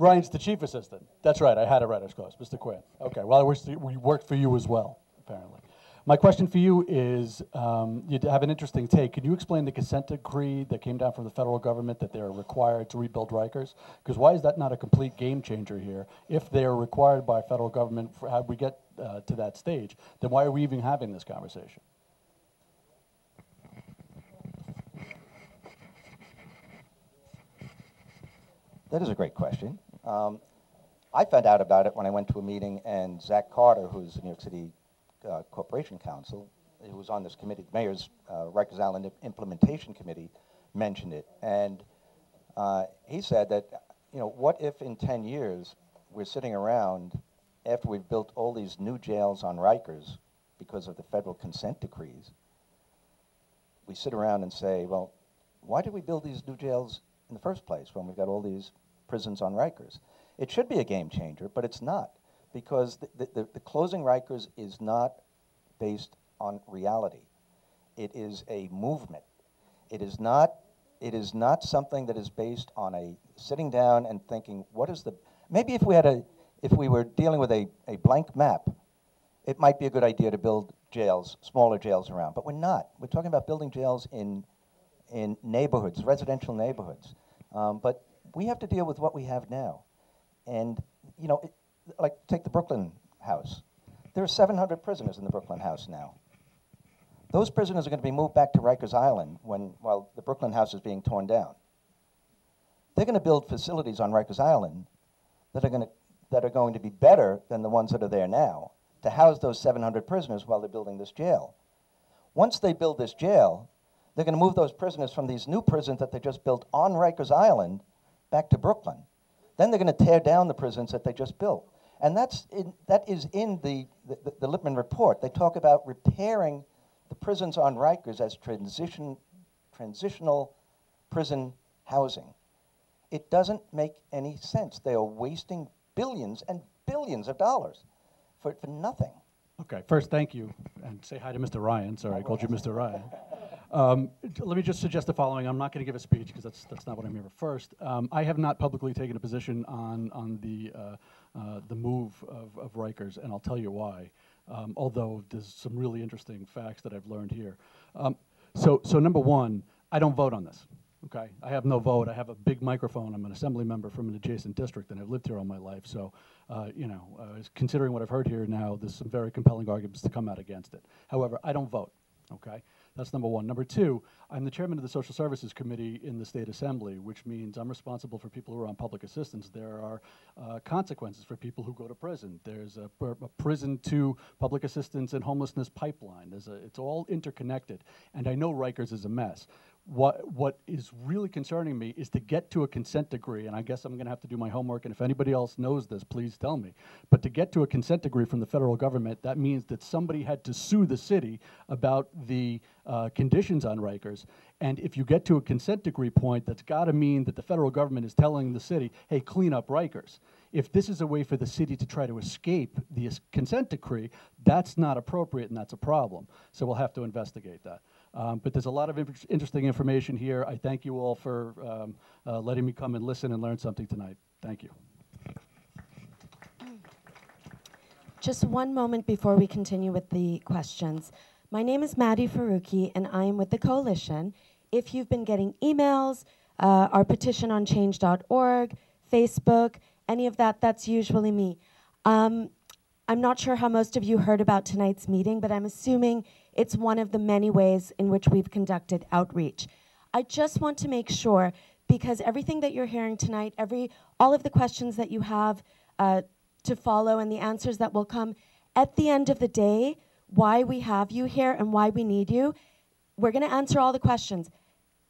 Ryan's the chief assistant. That's right, I had it right, I was close. Mr. Quinn. Okay, well, we worked for you as well, apparently. My question for you is, you have an interesting take. Can you explain the consent decree that came down from the federal government that they're required to rebuild Rikers? Because why is that not a complete game changer here? If they're required by federal government, how we get to that stage, then why are we even having this conversation? That is a great question. I found out about it when I went to a meeting, and Zach Carter, who's the New York City Corporation Counsel, who was on this committee, the Mayor's Rikers Island Implementation Committee, mentioned it. And he said that, what if in 10 years we're sitting around after we've built all these new jails on Rikers because of the federal consent decrees, we sit around and say, well, why did we build these new jails in the first place when we've got all these prisons on Rikers? It should be a game changer, but it's not, because the closing Rikers is not based on reality. It is a movement. It is not something that is based on a sitting down and thinking, what is the, maybe if we were dealing with a blank map, it might be a good idea to build jails, smaller jails around, but we're not. We're talking about building jails in neighborhoods, residential neighborhoods. But we have to deal with what we have now. And, like, take the Brooklyn house. There are 700 prisoners in the Brooklyn house now. Those prisoners are going to be moved back to Rikers Island while the Brooklyn house is being torn down. They're going to build facilities on Rikers Island that are going to be better than the ones that are there now to house those 700 prisoners while they're building this jail. Once they build this jail, they're going to move those prisoners from these new prisons that they just built on Rikers Island back to Brooklyn. Then they're going to tear down the prisons that they just built. And that is in the Lippman report. They talk about repairing the prisons on Rikers as transitional prison housing. It doesn't make any sense. They are wasting billions and billions of dollars for nothing. Okay, first, thank you, and say hi to Mr. Ryan. Sorry, I called you Mr. Ryan. Let me just suggest the following. I'm not going to give a speech because that's not what I'm here for. First, I have not publicly taken a position on the move of Rikers, and I'll tell you why. Although there's some really interesting facts that I've learned here. So number one, I don't vote on this. Okay, I have no vote. I have a big microphone. I'm an assembly member from an adjacent district, and I've lived here all my life. So, considering what I've heard here now, there's some very compelling arguments to come out against it. However, I don't vote. Okay, that's number one. Number two, I'm the chairman of the Social Services Committee in the State Assembly, which means I'm responsible for people who are on public assistance. There are consequences for people who go to prison. There's a prison to public assistance and homelessness pipeline. It's all interconnected, and I know Rikers is a mess. What is really concerning me is to get to a consent decree, and I guess I'm going to have to do my homework, and if anybody else knows this, please tell me. But to get to a consent decree from the federal government, that means that somebody had to sue the city about the conditions on Rikers. And if you get to a consent decree point, that's got to mean that the federal government is telling the city, hey, clean up Rikers. If this is a way for the city to try to escape the consent decree, that's not appropriate and that's a problem. So we'll have to investigate that. But there's a lot of interesting information here. I thank you all for letting me come and listen and learn something tonight. Thank you. Just one moment before we continue with the questions. My name is Maddie Faruqi, and I am with the Coalition. If you've been getting emails, our petition on change.org, Facebook, any of that, that's usually me. I'm not sure how most of you heard about tonight's meeting, but I'm assuming it's one of the many ways in which we've conducted outreach. I just want to make sure, because everything that you're hearing tonight, all of the questions that you have to follow and the answers that will come, at the end of the day, why we have you here and why we need you, we're gonna answer all the questions.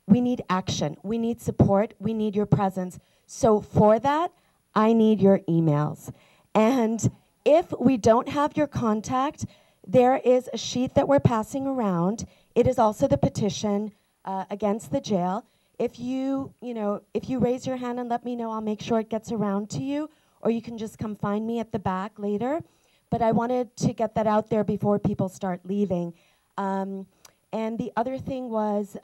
We need action, we need support, we need your presence. So for that, I need your emails. And if we don't have your contact, there is a sheet that we're passing around. It is also the petition against the jail. If you raise your hand and let me know, I'll make sure it gets around to you, or you can just come find me at the back later. But I wanted to get that out there before people start leaving. And the other thing was,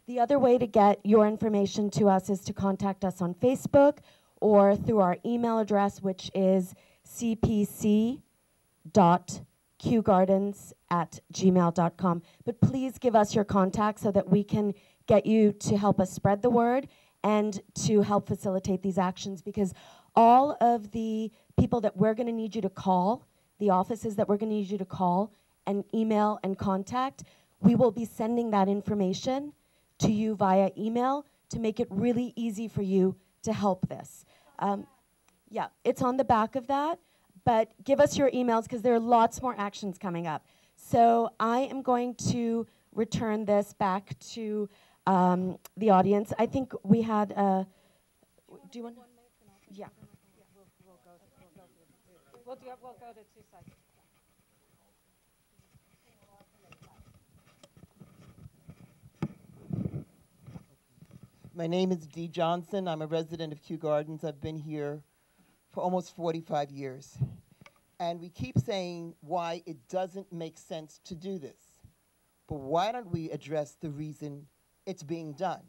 the other way to get your information to us is to contact us on Facebook or through our email address, which is cpc.kewgardens@gmail.com. But please give us your contact so that we can get you to help us spread the word and to help facilitate these actions, because all of the people that we're going to need you to call, the offices that we're going to need you to call and email and contact, we will be sending that information to you via email to make it really easy for you to help this. Yeah, it's on the back of that, but give us your emails because there are lots more actions coming up. So I am going to return this back to the audience. I think we had, do you want? Yeah. We'll go to two sides. My name is Dee Johnson. I'm a resident of Kew Gardens. I've been here for almost 45 years. And we keep saying why it doesn't make sense to do this. But why don't we address the reason it's being done?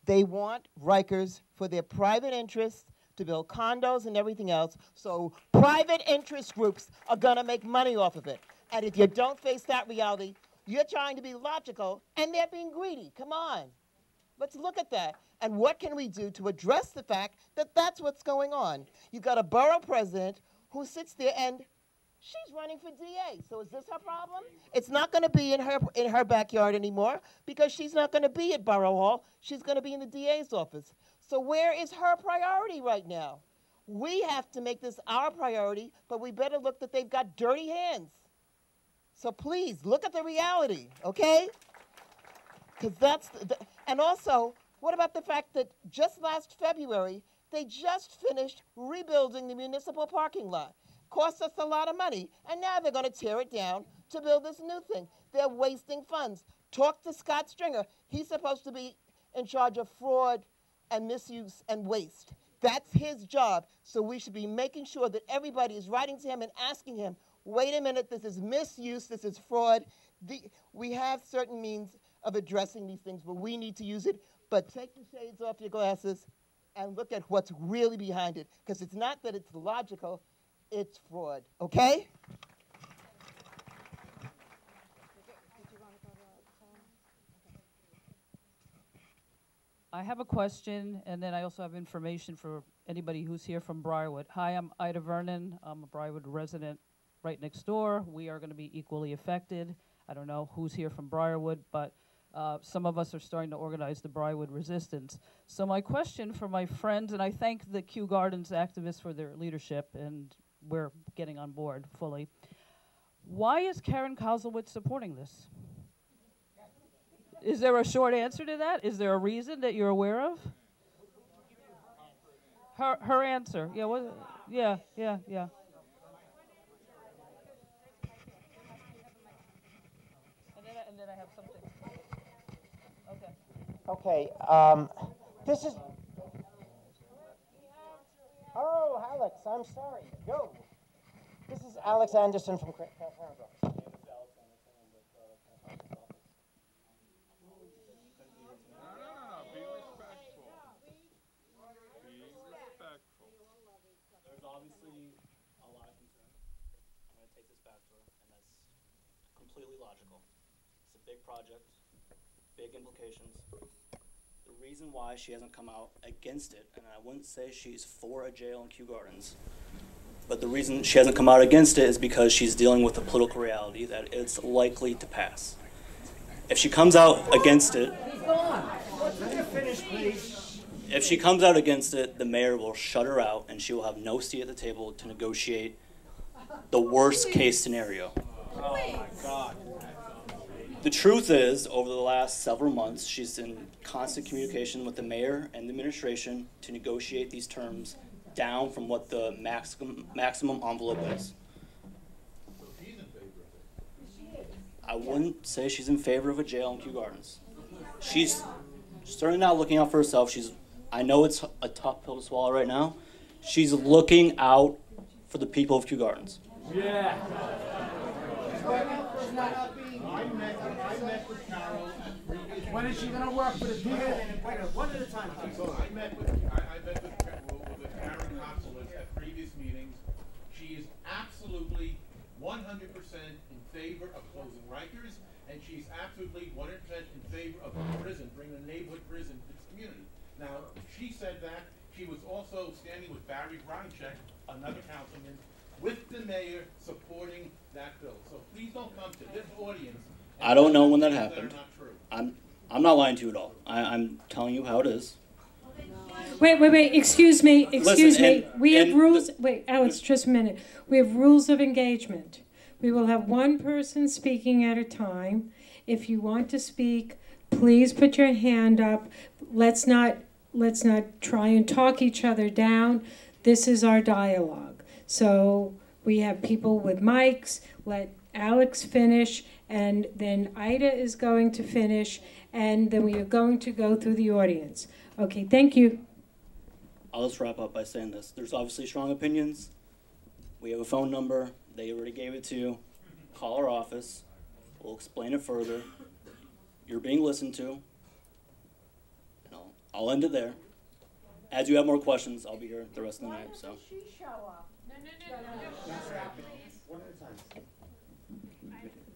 They want Rikers for their private interests to build condos and everything else, so private interest groups are gonna make money off of it. And if you don't face that reality, you're trying to be logical and they're being greedy. Come on. Let's look at that. And what can we do to address the fact that that's what's going on? You've got a borough president who sits there and she's running for DA. So is this her problem? It's not going to be in her backyard anymore because she's not going to be at Borough Hall. She's going to be in the DA's office. So where is her priority right now? We have to make this our priority, but we better look that they've got dirty hands. So please look at the reality, okay? Because that's, and also, what about the fact that just last February, they just finished rebuilding the municipal parking lot. Cost us a lot of money, and now they're gonna tear it down to build this new thing. They're wasting funds. Talk to Scott Stringer. He's supposed to be in charge of fraud and misuse and waste. That's his job, so we should be making sure that everybody is writing to him and asking him, wait a minute, this is misuse, this is fraud. We have certain means of addressing these things, but we need to use it. But take the shades off your glasses and look at what's really behind it, because it's not that it's logical, it's fraud, okay? I have a question, and then I also have information for anybody who's here from Briarwood. Hi, I'm Ida Vernon. I'm a Briarwood resident right next door. We are going to be equally affected. I don't know who's here from Briarwood, but some of us are starting to organize the Briarwood resistance. So my question for my friends, and I thank the Kew Gardens activists for their leadership, and we're getting on board fully. Why is Karen Kozlowitz supporting this? Is there a short answer to that? Is there a reason that you're aware of? Her answer. Yeah, yeah. And then I have something. Okay. Okay, this is... Oh, Alex, I'm sorry. Go. This is Alex Anderson from Crown. There's obviously a lot of concern. I'm going to take this back to her, and that's completely logical. It's a big project, big implications. The reason why she hasn't come out against it, and I wouldn't say she's for a jail in Kew Gardens, but the reason she hasn't come out against it is because she's dealing with the political reality that it's likely to pass. If she comes out against it, if she comes out against it, the mayor will shut her out and she will have no seat at the table to negotiate the worst case scenario. Oh my God. The truth is, over the last several months, she's in constant communication with the mayor and the administration to negotiate these terms down from what the maximum envelope is. I wouldn't say she's in favor of a jail in Kew Gardens. She's certainly not looking out for herself. I know it's a tough pill to swallow right now. She's looking out for the people of Kew Gardens. Yeah. I met with Carol. When is she going to work for the people? One at a time. I met with Karen Consulate at previous meetings. She is absolutely 100% in favor of closing Rikers, and she's absolutely 100% in favor of a prison, bringing a neighborhood prison to this community. Now, she said that. She was also standing with Barry Reincheck, another councilman, with the mayor supporting that bill. So please don't come to this audience. I don't know when that happened. I'm not lying to you at all. I'm telling you how it is. Wait, excuse me. Listen, We have rules. Wait, Alex, just a minute. We have rules of engagement. We will have one person speaking at a time. If you want to speak, please put your hand up. Let's not try and talk each other down. This is our dialogue. So we have people with mics. Let Alex finish, and then Ida is going to finish, and then we are going to go through the audience. Okay, thank you. I'll just wrap up by saying this. There's obviously strong opinions. We have a phone number. They already gave it to you. Call our office. We'll explain it further. You're being listened to. And I'll end it there. As you have more questions, I'll be here the rest of the night. So.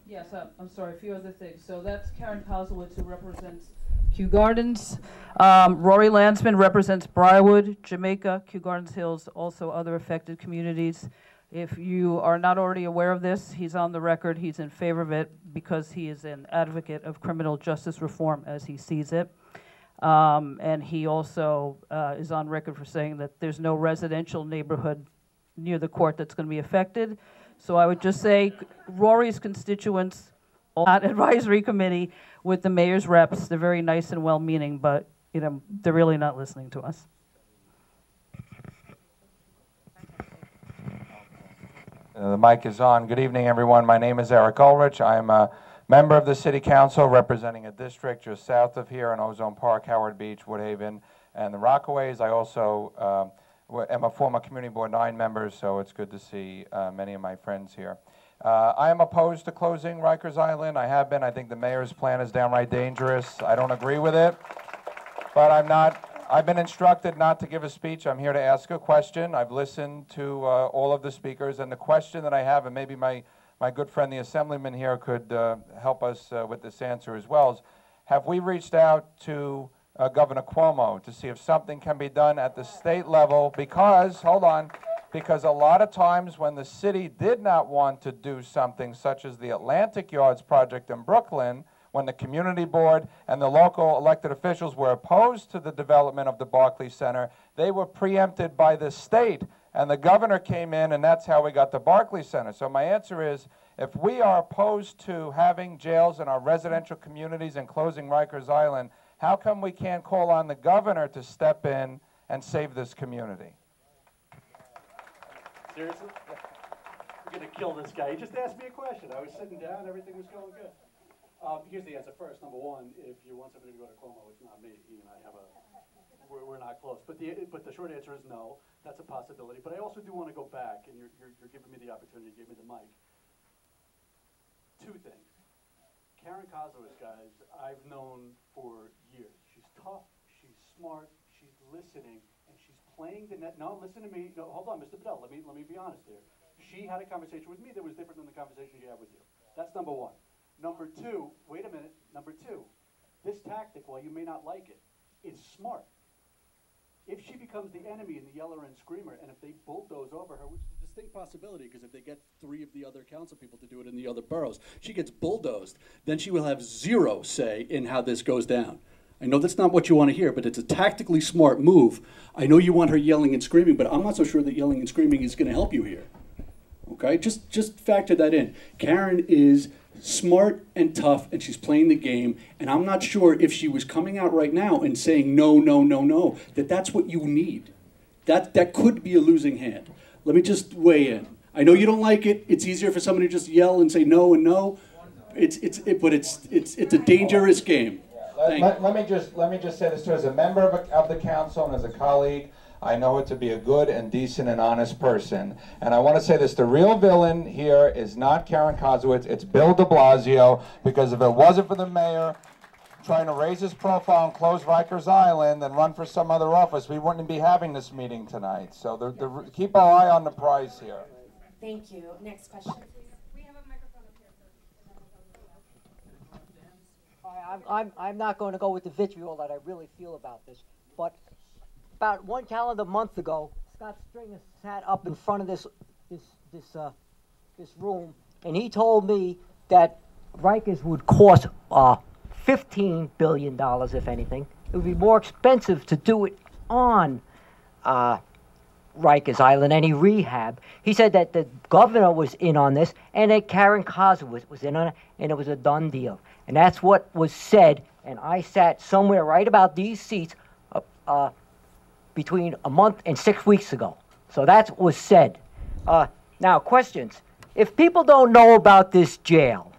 Yes, I'm sorry, a few other things. So that's Karen Kozowitz, who represents Kew Gardens. Rory Landsman represents Briarwood, Jamaica, Kew Gardens Hills, also other affected communities. If you are not already aware of this, he's on the record. He's in favor of it because he is an advocate of criminal justice reform as he sees it. And he also is on record for saying that there's no residential neighborhood near the court that's going to be affected. So I would just say Rory's constituents are not advisory committee with the mayor's reps. They're very nice and well-meaning, but they're really not listening to us. The mic is on. Good evening, everyone. My name is Eric Ulrich. I'm a member of the City Council representing a district just south of here in Ozone Park, Howard Beach, Woodhaven, and the Rockaways. I also am a former Community Board 9 member, so it's good to see many of my friends here. I am opposed to closing Rikers Island. I have been. I think the mayor's plan is downright dangerous. I don't agree with it, but I've been instructed not to give a speech. I'm here to ask a question. I've listened to all of the speakers, and the question that I have, and maybe my good friend the Assemblyman here could help us with this answer as well, is have we reached out to Governor Cuomo to see if something can be done at the state level? Because, hold on, because a lot of times when the city did not want to do something such as the Atlantic Yards project in Brooklyn, when the community board and the local elected officials were opposed to the development of the Barclays Center, they were preempted by the state, and the governor came in, and that's how we got the Barclays Center. So my answer is, if we are opposed to having jails in our residential communities and closing Rikers Island, how come we can't call on the governor to step in and save this community? Seriously? We're going to kill this guy. He just asked me a question. I was sitting down, everything was going good. Here's the answer first. Number one, if you want somebody to go to Cuomo, it's not me. He and I have we're not close. But the short answer is no. That's a possibility. But I also do want to go back, and you're giving me the opportunity, you gave me the mic. Two things. Karen Kozowitz, guys, I've known for years. She's tough, she's smart, she's listening, and she's playing the net. No, listen to me. No, hold on, Mr. Bedell. Let me be honest here. She had a conversation with me that was different than the conversation she had with you. That's number one. Number two, wait a minute. Number two, this tactic, while you may not like it, is smart. If she becomes the enemy and the yeller and screamer, and if they bulldoze over her, which is a distinct possibility, because if they get 3 of the other council people to do it in the other boroughs, she gets bulldozed, then she will have zero say in how this goes down. I know that's not what you want to hear, but it's a tactically smart move. I know you want her yelling and screaming, but I'm not so sure that yelling and screaming is going to help you here. Okay, just factor that in. Karen is smart and tough, and she's playing the game, and I'm not sure if she was coming out right now and saying no, no, no, no, that's what you need. That could be a losing hand. Let me just weigh in. I know you don't like it. It's easier for somebody to just yell and say no and no. But it's a dangerous game. Let me just say this too, as a member of the council and as a colleague. I know her to be a good and decent and honest person. And I want to say this, the real villain here is not Karen Kozowitz, it's Bill De Blasio, because if it wasn't for the mayor trying to raise his profile and close Rikers Island and run for some other office, we wouldn't be having this meeting tonight. So keep our eye on the prize here. Thank you. Next question, please. We have a microphone up here. I'm not going to go with the vitriol that I really feel about this, but about 1 calendar month ago, Scott Stringer sat up in front of this room, and he told me that Rikers would cost $15 billion, if anything. It would be more expensive to do it on Rikers Island, any rehab. He said that the governor was in on this, and that Karen Kozowitz was in on it, and it was a done deal. And that's what was said, and I sat somewhere right about these seats between a month and 6 weeks ago. So that was said. Now, questions. If people don't know about this jail,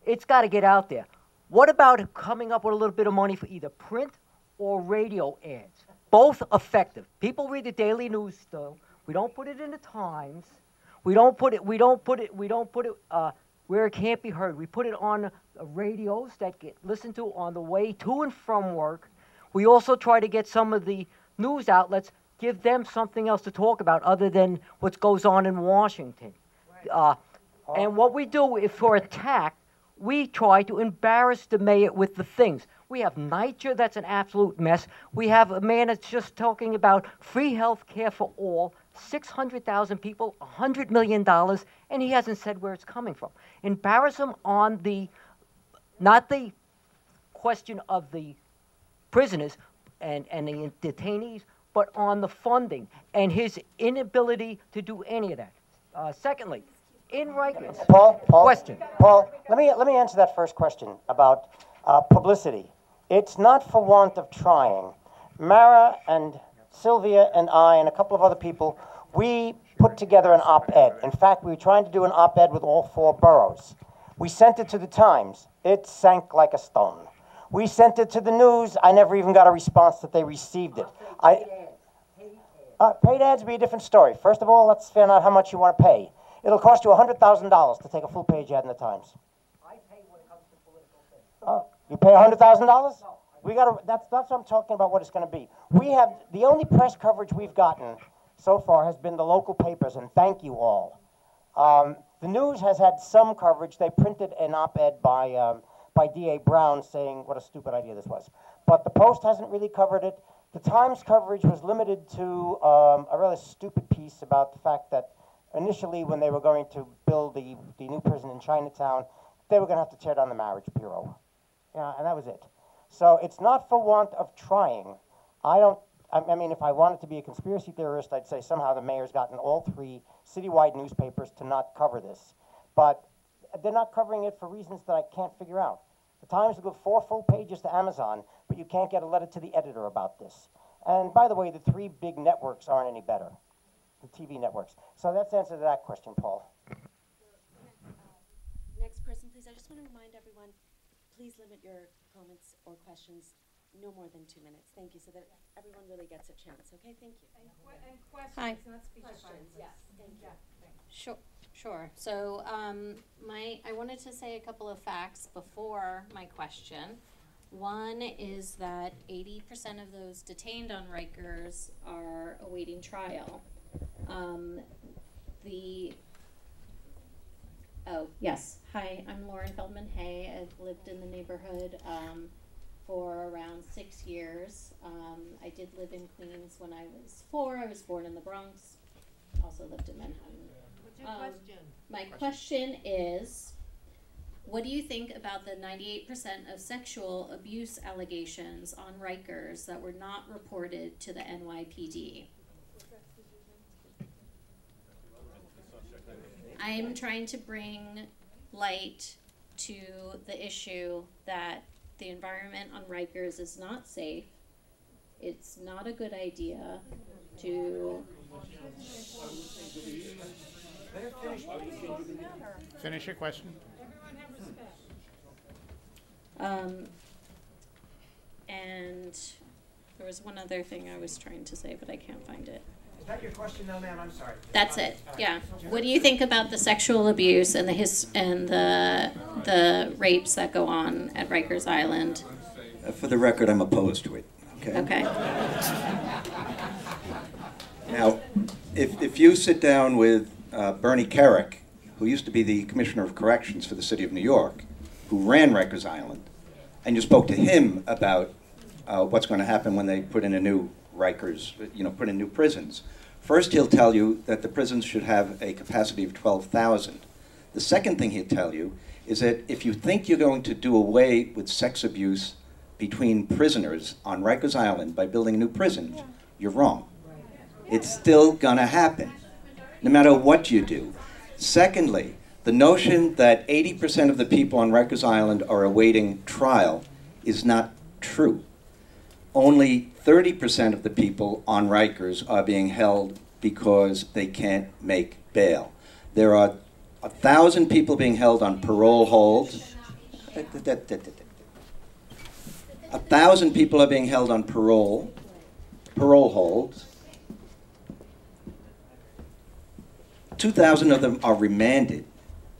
it's got to get out there. What about coming up with a little bit of money for either print or radio ads? Both effective. People read the Daily News still. We don't put it in the Times. We don't put it where it can't be heard. We put it on radios that get listened to on the way to and from work. We also try to get some of the news outlets, give them something else to talk about other than what goes on in Washington. And what we do, if for attack, we try to embarrass the mayor with the things. We have NYCHA, that's an absolute mess. We have a man that's just talking about free health care for all, 600,000 people, $100 million, and he hasn't said where it's coming from. Embarrass him on not the question of the prisoners, and the detainees, but on the funding and his inability to do any of that. Secondly, in Rikers, Paul, question. Paul, let me answer that first question about publicity. It's not for want of trying. Mara and Sylvia and I and a couple of other people, we put together an op-ed. In fact, we were trying to do an op-ed with all 4 boroughs. We sent it to the Times. It sank like a stone. We sent it to the news. I never even got a response that they received it. Paid ads would be a different story. First of all, let's find out how much you want to pay. It'll cost you $100,000 to take a full-page ad in the Times. I pay when it comes to political things. You pay $100,000? We got that's what I'm talking about. What it's going to be. We have the only press coverage we've gotten so far has been the local papers, and thank you all. The news has had some coverage. They printed an op-ed by D.A. Brown saying what a stupid idea this was. But the Post hasn't really covered it. The Times coverage was limited to a rather stupid piece about the fact that initially when they were going to build the new prison in Chinatown, they were going to have to tear down the marriage bureau. And that was it. So it's not for want of trying. I mean, if I wanted to be a conspiracy theorist, I'd say somehow the mayor's gotten all 3 citywide newspapers to not cover this. But they're not covering it for reasons that I can't figure out. The Times will give 4 full pages to Amazon, but you can't get a letter to the editor about this. And by the way, the 3 big networks aren't any better, the TV networks. So that's the answer to that question, Paul. Next person, please. I just want to remind everyone, please limit your comments or questions no more than 2 minutes. Thank you, so that everyone really gets a chance. Okay, thank you. Hi. Questions, yes, thank you. Sure. So I wanted to say a couple of facts before my question. One is that 80% of those detained on Rikers are awaiting trial. Yes. Hi, I'm Lauren Feldman Hay. I've lived in the neighborhood for around 6 years. I did live in Queens when I was 4. I was born in the Bronx. Also lived in Manhattan. What's your question? My question is, what do you think about the 98% of sexual abuse allegations on Rikers that were not reported to the NYPD? I'm trying to bring light to the issue that the environment on Rikers is not safe. It's not a good idea to... Finish your question. And there was one other thing I was trying to say, but I can't find it. Is that your question, though, ma'am? I'm sorry. That's it. Yeah. What do you think about the sexual abuse and the rapes that go on at Rikers Island? For the record, I'm opposed to it. Okay. Okay. Now, if you sit down with Bernie Kerik, who used to be the Commissioner of Corrections for the City of New York, who ran Rikers Island, and you spoke to him about what's going to happen when they put in a new Rikers, put in new prisons. First, he'll tell you that the prisons should have a capacity of 12,000. The second thing he'll tell you is that if you think you're going to do away with sex abuse between prisoners on Rikers Island by building a new prison, you're wrong. It's still going to happen, no matter what you do. Secondly, the notion that 80% of the people on Rikers Island are awaiting trial is not true. Only 30% of the people on Rikers are being held because they can't make bail. There are 1,000 people being held on parole holds. 1,000 people are being held on parole holds. 2,000 of them are remanded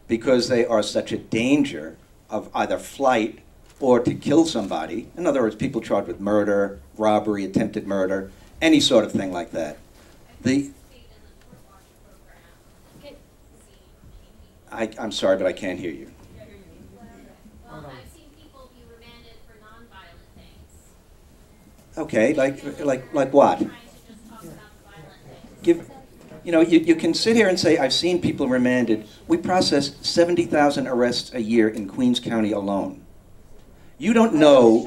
because they are such a danger of either flight or to kill somebody. In other words, people charged with murder, robbery, attempted murder, any sort of thing like that. I'm sorry, but I can't hear you. Well, I've seen people be remanded for nonviolent things. Okay, like what? You can sit here and say, I've seen people remanded. We process 70,000 arrests a year in Queens County alone. You don't know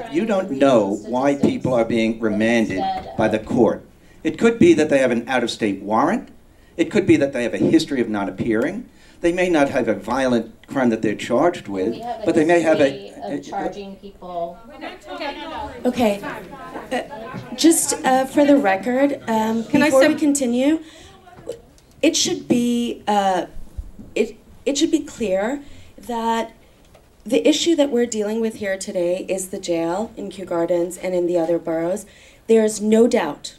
why people are being remanded by the court. It could be that they have an out-of-state warrant. It could be that they have a history of not appearing. They may not have a violent crime that they're charged with, but they may have of charging people. Okay. Just for the record, before we continue, it should be it should be clear that the issue that we're dealing with here today is the jail in Kew Gardens and in the other boroughs. There's no doubt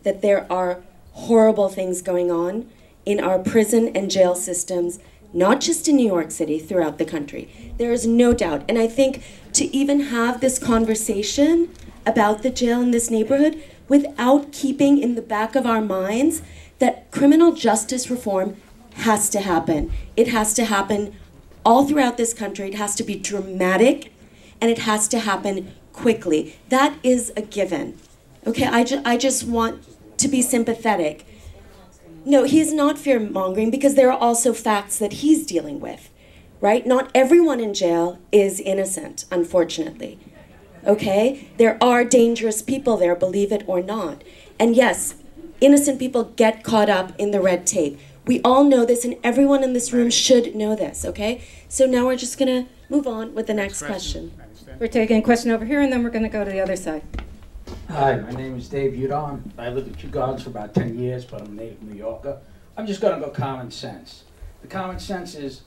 that there are horrible things going on in our prison and jail systems, not just in New York City, throughout the country. There is no doubt. And I think to even have this conversation about the jail in this neighborhood without keeping in the back of our minds that criminal justice reform has to happen. It has to happen all throughout this country. It has to be dramatic, and it has to happen quickly. That is a given. Okay, I just want to be sympathetic. No, he is not fear-mongering because there are also facts that he's dealing with, right? Not everyone in jail is innocent, unfortunately. Okay? There are dangerous people there, believe it or not. And yes, innocent people get caught up in the red tape. We all know this, and everyone in this room should know this, okay? So now we're just going to move on with the next question. We're taking a question over here, and then we're going to go to the other side. Hi, my name is Dave Udon. I lived in Kew Gardens for about 10 years, but I'm a native New Yorker. I'm just going to go common sense. The common sense is,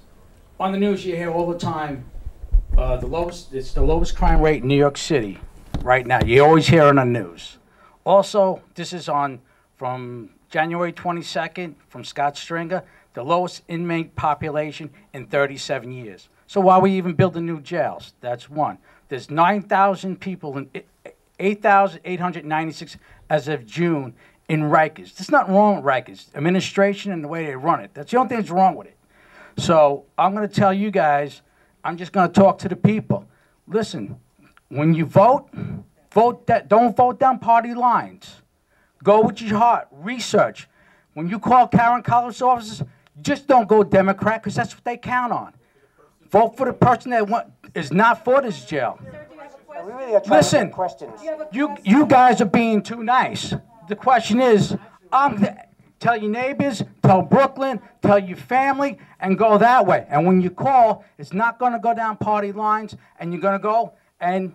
on the news you hear all the time, It's the lowest crime rate in New York City right now. You always hear it on the news. Also, this is on from January 22nd from Scott Stringer, the lowest inmate population in 37 years. So why are we even building new jails? That's one. There's 9,000 people, in 8,896 as of June in Rikers. There's nothing wrong with Rikers. Administration and the way they run it. That's the only thing that's wrong with it. So I'm going to tell you guys, I'm just going to talk to the people. Listen, when you vote, don't vote down party lines. Go with your heart. Research. When you call Karen Collins' offices, just don't go Democrat because that's what they count on. Vote for the person that is not for this jail. Listen, you guys are being too nice. The question is, tell your neighbors, tell Brooklyn, tell your family, and go that way. And when you call, it's not going to go down party lines, and you're going to go, and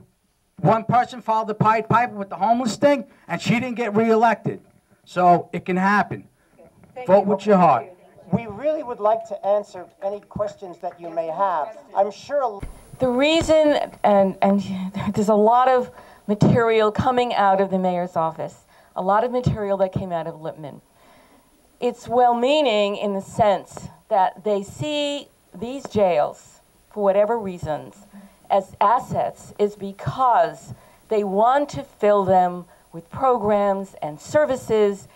one person followed the Pied Piper with the homeless thing, and she didn't get reelected. So it can happen. Vote with your heart. We really would like to answer any questions that you may have. I'm sure. The reason, and there's a lot of material coming out of the mayor's office, a lot of material that came out of Lippman. It's well-meaning in the sense that they see these jails, for whatever reasons, as assets is because they want to fill them with programs and services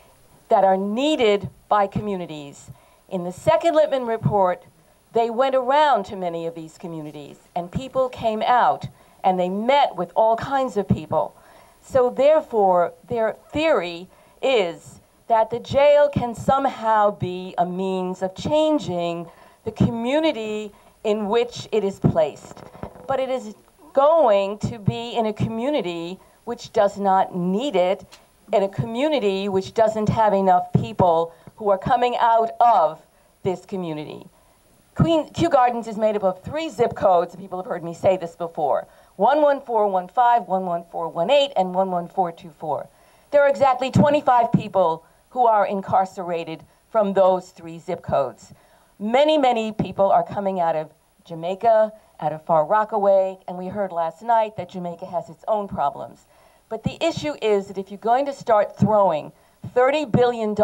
that are needed by communities. In the second Lippman report, they went around to many of these communities and people came out and they met with all kinds of people. So therefore, their theory is that the jail can somehow be a means of changing the community in which it is placed. But it is going to be in a community which does not need it, in a community which doesn't have enough people who are coming out of this community. Kew Gardens is made up of 3 zip codes, and people have heard me say this before, 11415, 11418, and 11424. There are exactly 25 people who are incarcerated from those 3 zip codes. Many, many people are coming out of Jamaica, out of Far Rockaway, and we heard last night that Jamaica has its own problems. But the issue is that if you're going to start throwing $30 billion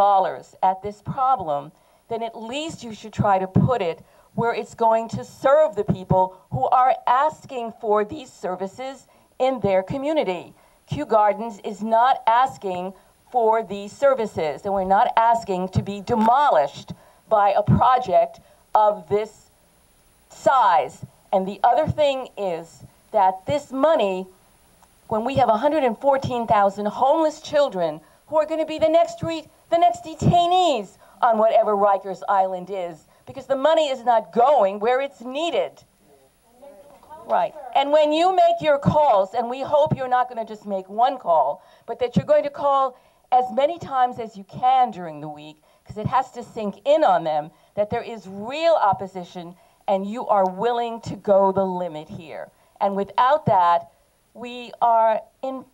at this problem, then at least you should try to put it where it's going to serve the people who are asking for these services in their community. Kew Gardens is not asking for these services, and we're not asking to be demolished by a project of this size. And the other thing is that this money, when we have 114,000 homeless children who are going to be the next detainees on whatever Rikers Island is, because the money is not going where it's needed. Right. And when you make your calls, and we hope you're not going to just make one call, but that you're going to call as many times as you can during the week, because it has to sink in on them that there is real opposition and you are willing to go the limit here. And without that, we are in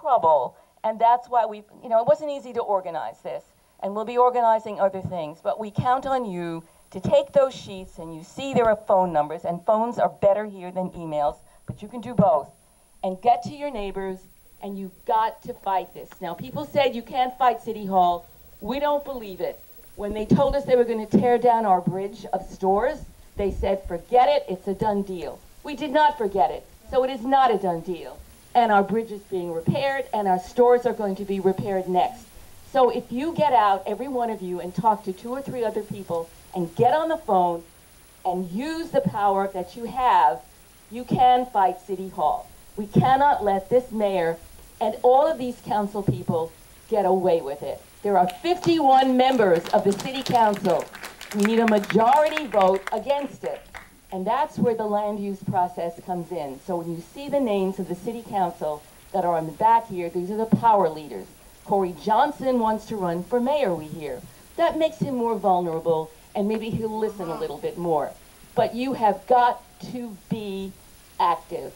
trouble. And that's why it wasn't easy to organize this. And we'll be organizing other things, but we count on you to take those sheets, and you see there are phone numbers, and phones are better here than emails, but you can do both, and get to your neighbors, and you've got to fight this. Now, people said you can't fight City Hall. We don't believe it. When they told us they were going to tear down our bridge of stores, they said, forget it, it's a done deal. We did not forget it, so it is not a done deal. And our bridge is being repaired, and our stores are going to be repaired next. So if you get out, every one of you, and talk to 2 or 3 other people, and get on the phone, and use the power that you have, you can fight City Hall. We cannot let this mayor and all of these council people get away with it. There are 51 members of the city council. We need a majority vote against it. And that's where the land use process comes in. So when you see the names of the city council that are on the back here, these are the power leaders. Corey Johnson wants to run for mayor, we hear. That makes him more vulnerable, and maybe he'll listen a little bit more. But you have got to be active.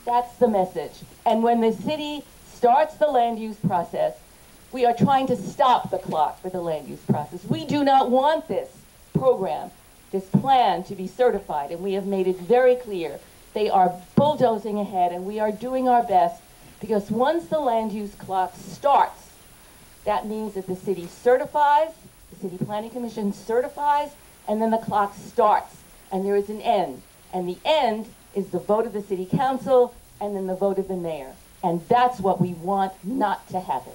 That's the message. And when the city starts the land use process, we are trying to stop the clock for the land use process. We do not want this program, this plan to be certified, and we have made it very clear They are bulldozing ahead, and we are doing our best, because once the land use clock starts, that means that the city certifies, the City Planning Commission certifies, and then the clock starts, and there is an end. And the end is the vote of the City Council, and then the vote of the mayor. And that's what we want not to happen.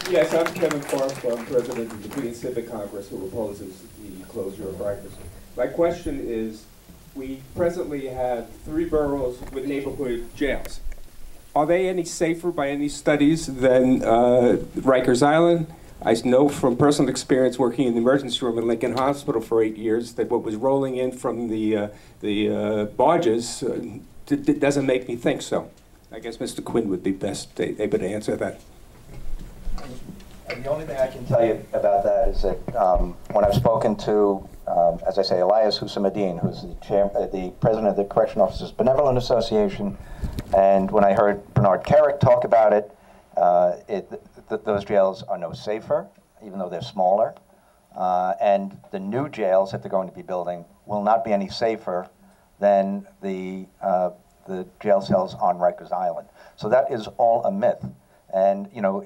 Yes, I'm Kevin Clark. I'm president of the Queens Civic Congress, who opposes the closure of Rikers. My question is, we presently have 3 boroughs with neighborhood jails. Are they any safer by any studies than Rikers Island? I know from personal experience working in the emergency room at Lincoln Hospital for 8 years that what was rolling in from the barges doesn't make me think so. I guess Mr. Quinn would be best able to answer that. The only thing I can tell you about that is that when I've spoken to, as I say, Elias Hussamadeen, who's the president of the Correction Officers Benevolent Association, and when I heard Bernard Carrick talk about it, those jails are no safer, even though they're smaller, and the new jails that they're going to be building will not be any safer than the jail cells on Rikers Island. So that is all a myth. And you know,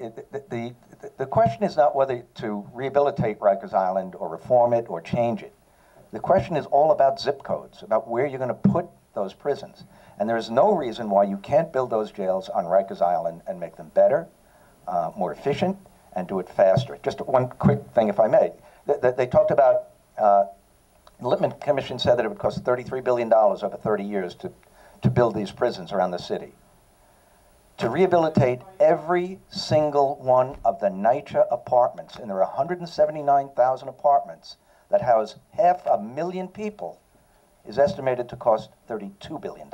the question is not whether to rehabilitate Rikers Island or reform it or change it. The question is all about zip codes, about where you're going to put those prisons. And there is no reason why you can't build those jails on Rikers Island and make them better, more efficient, and do it faster. Just one quick thing, if I may. They talked about, the Lippman Commission said that it would cost $33 billion over 30 years to build these prisons around the city. To rehabilitate every single one of the NYCHA apartments, and there are 179,000 apartments that house 500,000 people, is estimated to cost $32 billion.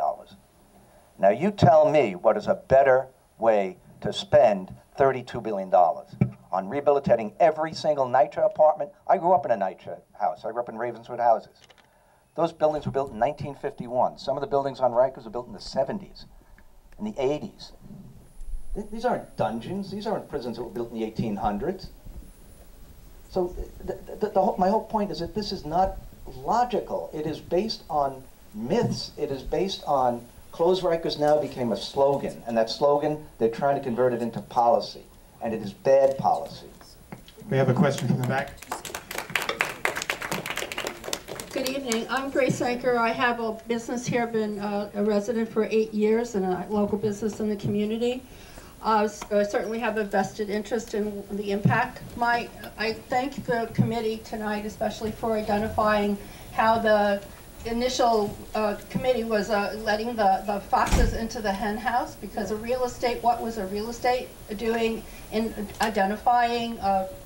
Now you tell me what is a better way to spend $32 billion on rehabilitating every single NYCHA apartment. I grew up in a NYCHA house. I grew up in Ravenswood houses. Those buildings were built in 1951. Some of the buildings on Rikers were built in the 70s, in the 80s. These aren't dungeons. These aren't prisons that were built in the 1800s. So my whole point is that this is not logical. It is based on myths. It is based on close Rikers now became a slogan, and that slogan, they're trying to convert it into policy, and it is bad policy. We have a question from the back. Good evening. I'm Grace Anker. I have a business here, been a resident for 8 years and a local business in the community. I certainly have a vested interest in the impact. I thank the committee tonight, especially for identifying how the initial committee was letting the foxes into the hen house, because what was a real estate doing in identifying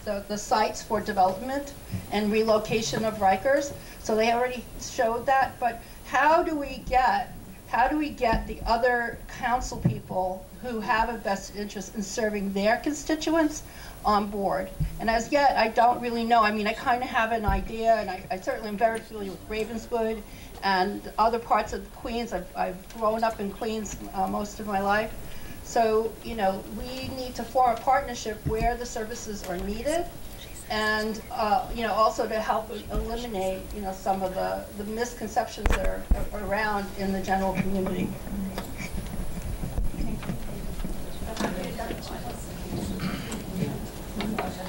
the sites for development and relocation of Rikers. So they already showed that, but how do we get the other council people who have a vested interest in serving their constituents on board? And as yet, I don't really know. I mean, I kind of have an idea, and I certainly am very familiar with Ravenswood and other parts of Queens. I've grown up in Queens most of my life. So, you know, we need to form a partnership where the services are needed, and you know, also to help eliminate, you know, some of the misconceptions that are around in the general community.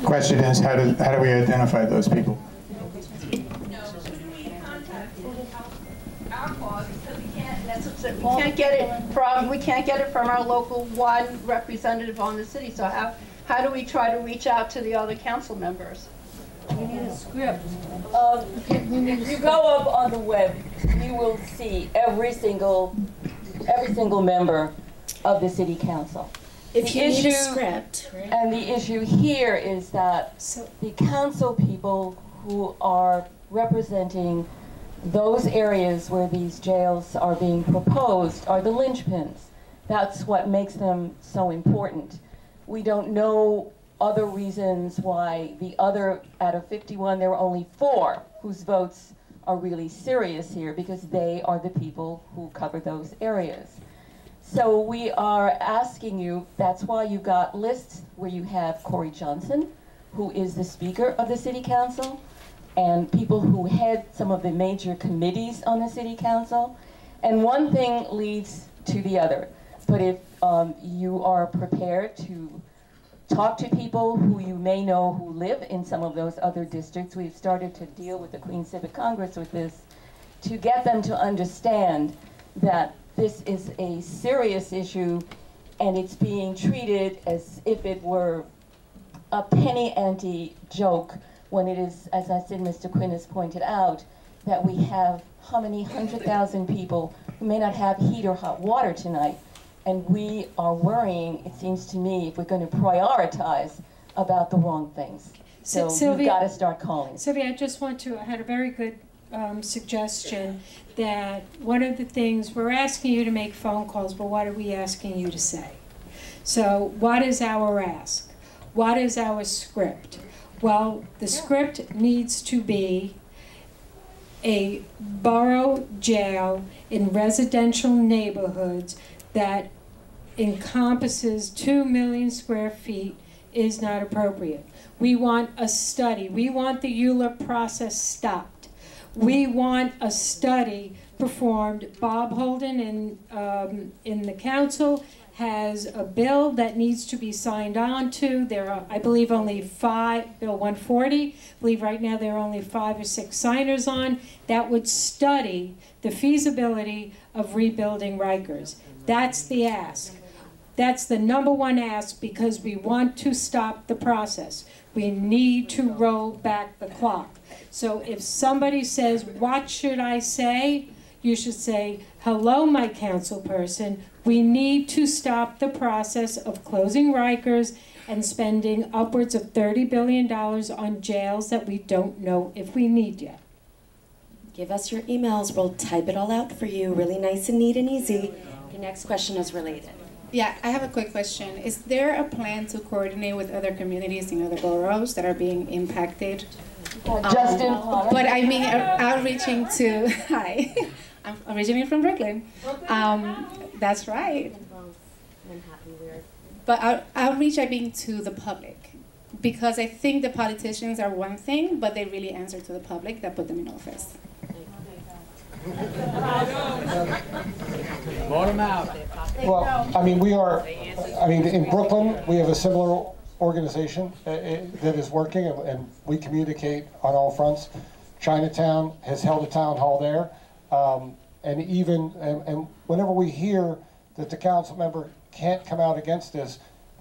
Question is, how do we identify those people? We can't get it from our local one representative on the city. So how do we try to reach out to the other council members? We need a script. If you go up on the web, you will see every single member of the city council. If you need a script, right? And the issue here is that the council people who are representing those areas where these jails are being proposed are the linchpins. That's what makes them so important. We don't know other reasons why the other, out of 51, there are only 4 whose votes are really serious here, because they are the people who cover those areas. So we are asking you, that's why you got lists where you have Corey Johnson, who is the Speaker of the City Council, and people who head some of the major committees on the city council. And one thing leads to the other. But if you are prepared to talk to people who you may know who live in some of those other districts, we've started to deal with the Queens Civic Congress with this, to get them to understand that this is a serious issue and it's being treated as if it were a penny ante joke, when it is, as I said, Mr. Quinn has pointed out, that we have how many 100,000 people who may not have heat or hot water tonight. And we are worrying, it seems to me, if we're going to prioritize about the wrong things. So Sylvia, you've got to start calling. Sylvia, I just want to, I had a very good suggestion that one of the things, we're asking you to make phone calls, but what are we asking you to say? So what is our ask? What is our script? Well, the script needs to be a borough jail in residential neighborhoods that encompasses 2 million square feet is not appropriate. We want a study. We want the ULURP process stopped. We want a study performed. Bob Holden in the council has a bill that needs to be signed on to. There are, I believe, only 5, Bill 140, I believe right now there are only 5 or 6 signers on, that would study the feasibility of rebuilding Rikers. That's the ask. That's the #1 ask, because we want to stop the process. We need to roll back the clock. So if somebody says, what should I say? You should say, hello, my council person. We need to stop the process of closing Rikers and spending upwards of $30 billion on jails that we don't know if we need yet. Give us your emails. We'll type it all out for you, really nice and neat and easy. Your next question is related. Yeah, I have a quick question. Is there a plan to coordinate with other communities in other boroughs that are being impacted? Justin. But I mean, outreaching to, hi, I'm originally from Brooklyn. That's right. But outreach, I mean, to the public. Because I think the politicians are one thing, but they really answer to the public that put them in office. Vote them out. Well, I mean, in Brooklyn, we have a similar organization that is working, and we communicate on all fronts. Chinatown has held a town hall there, and whenever we hear that the council member can't come out against this,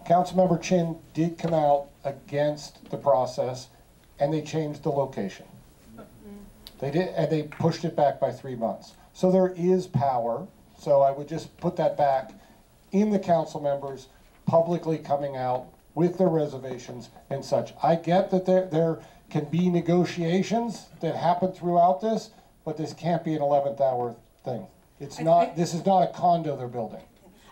Councilmember Chin did come out against the process, and they changed the location. They did, and they pushed it back by 3 months. So there is power. So I would just put that back in the council members publicly coming out with their reservations and such. I get that there can be negotiations that happen throughout this, but this can't be an 11th hour thing. It's not. This is not a condo they're building.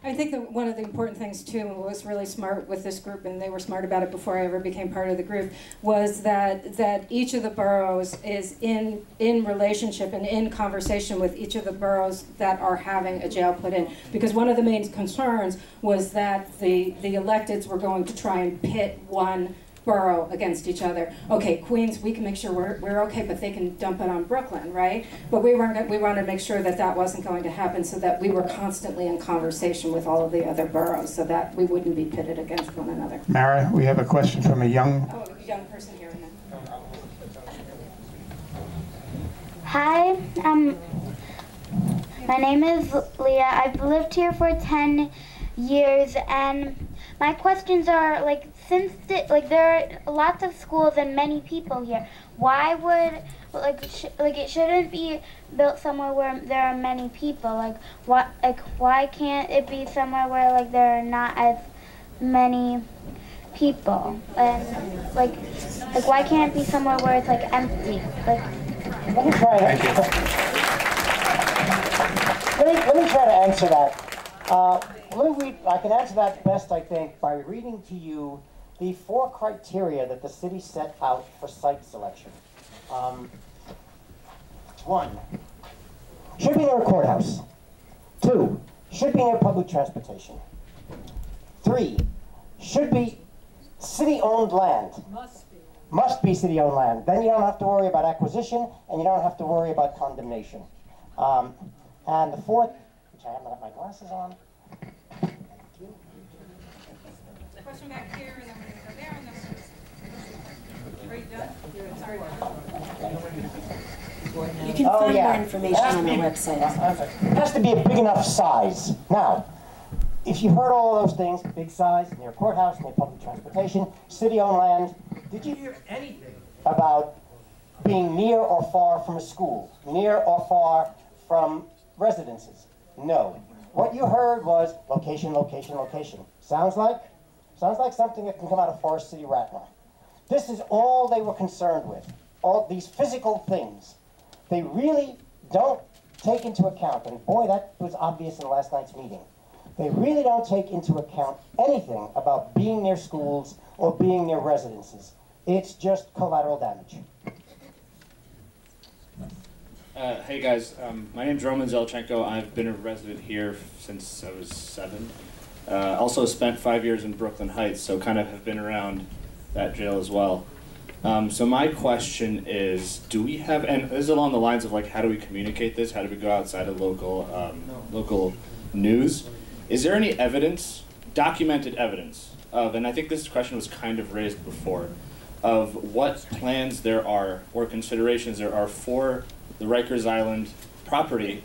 I think that one of the important things too, and what was really smart with this group, and they were smart about it before I ever became part of the group, was that each of the boroughs is in relationship and in conversation with each of the boroughs that are having a jail put in. Because one of the main concerns was that the electeds were going to try and pit one borough against each other. Okay, Queens, we can make sure we're okay, but they can dump it on Brooklyn, right? But we wanted to make sure that that wasn't going to happen, so that we were constantly in conversation with all of the other boroughs, so that we wouldn't be pitted against one another. Mara, we have a question from a young person here. Hi, my name is Leah. I've lived here for 10 years, and my questions are, like, since there are lots of schools and many people here, why would, it shouldn't be built somewhere where there are many people? Why can't it be somewhere where, like, there are not as many people? And, why can't it be somewhere where it's, like, empty? Let me try to answer that. I can answer that best, I think, by reading to you the 4 criteria that the city set out for site selection. 1, should be near a courthouse. 2, should be near public transportation. 3, should be city-owned land. must be city-owned land. Then you don't have to worry about acquisition, and you don't have to worry about condemnation. And the fourth, which I haven't got my glasses on. Question back here, and then we're going to go there, and then we're going to... Are you done? Sorry. You can find more information on our website. It has to be a big enough size. Now, if you heard all of those things, big size, near courthouse, near public transportation, city-owned land, did you hear anything about being near or far from a school, near or far from residences? No. What you heard was location, location, location. Sounds like something that can come out of Forest City Rattler. This is all they were concerned with, all these physical things. They really don't take into account, and boy, that was obvious in last night's meeting. They really don't take into account anything about being near schools or being near residences. It's just collateral damage. Hey guys, my name's Roman Zelchenko. I've been a resident here since I was 7. Also spent 5 years in Brooklyn Heights, so kind of have been around that jail as well. So my question is, do we have, and this is along the lines of like, how do we communicate this? How do we go outside of local news? Is there any evidence, documented evidence of, and I think this question was kind of raised before, of what plans there are or considerations there are for the Rikers Island property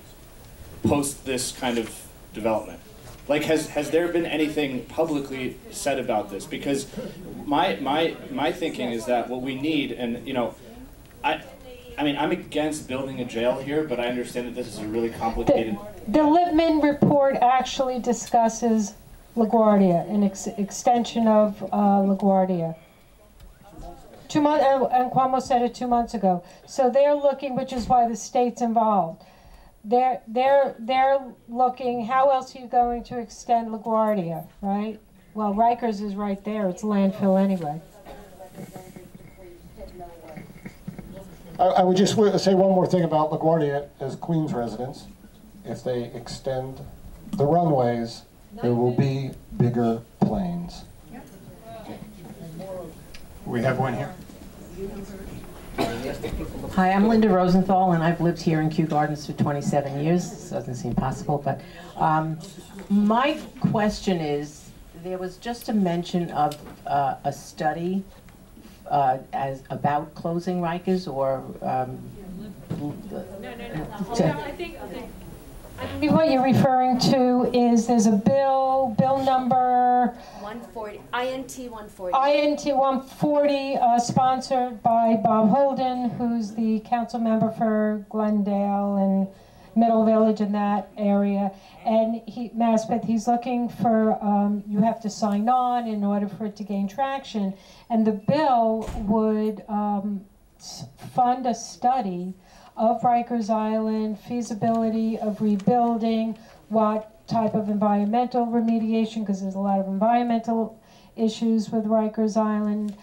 post this kind of development? Like, has there been anything publicly said about this? Because my thinking is that what we need, and you know, I mean, I'm against building a jail here, but I understand that this is a really complicated. The Lippman report actually discusses LaGuardia, an extension of LaGuardia. 2 months, and Cuomo said it 2 months ago. So they're looking, which is why the state's involved. They're looking, how else are you going to extend LaGuardia, right? Well, Rikers is right there. It's landfill anyway. I would just say one more thing about LaGuardia as Queens residents. If they extend the runways, there will be bigger planes. We have one here. Hi, I'm Linda Rosenthal, and I've lived here in Kew Gardens for 27 years. This doesn't seem possible, but my question is, there was just a mention of a study about closing Rikers, or I think what you're referring to is there's a bill number 140, INT 140. INT 140, sponsored by Bob Holden, who's the council member for Glendale and Middle Village in that area. And Maspeth, he's looking for, you have to sign on in order for it to gain traction. And the bill would fund a study of Rikers Island, feasibility of rebuilding, what type of environmental remediation, because there's a lot of environmental issues with Rikers Island,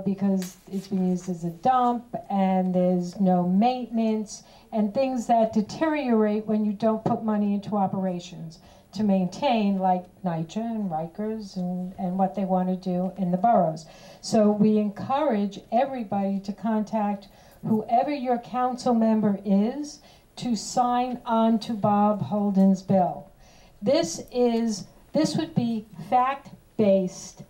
because it's been used as a dump and there's no maintenance and things that deteriorate when you don't put money into operations to maintain, like NYCHA and Rikers and what they want to do in the boroughs. So we encourage everybody to contact whoever your council member is to sign on to Bob Holden's bill. This would be fact-based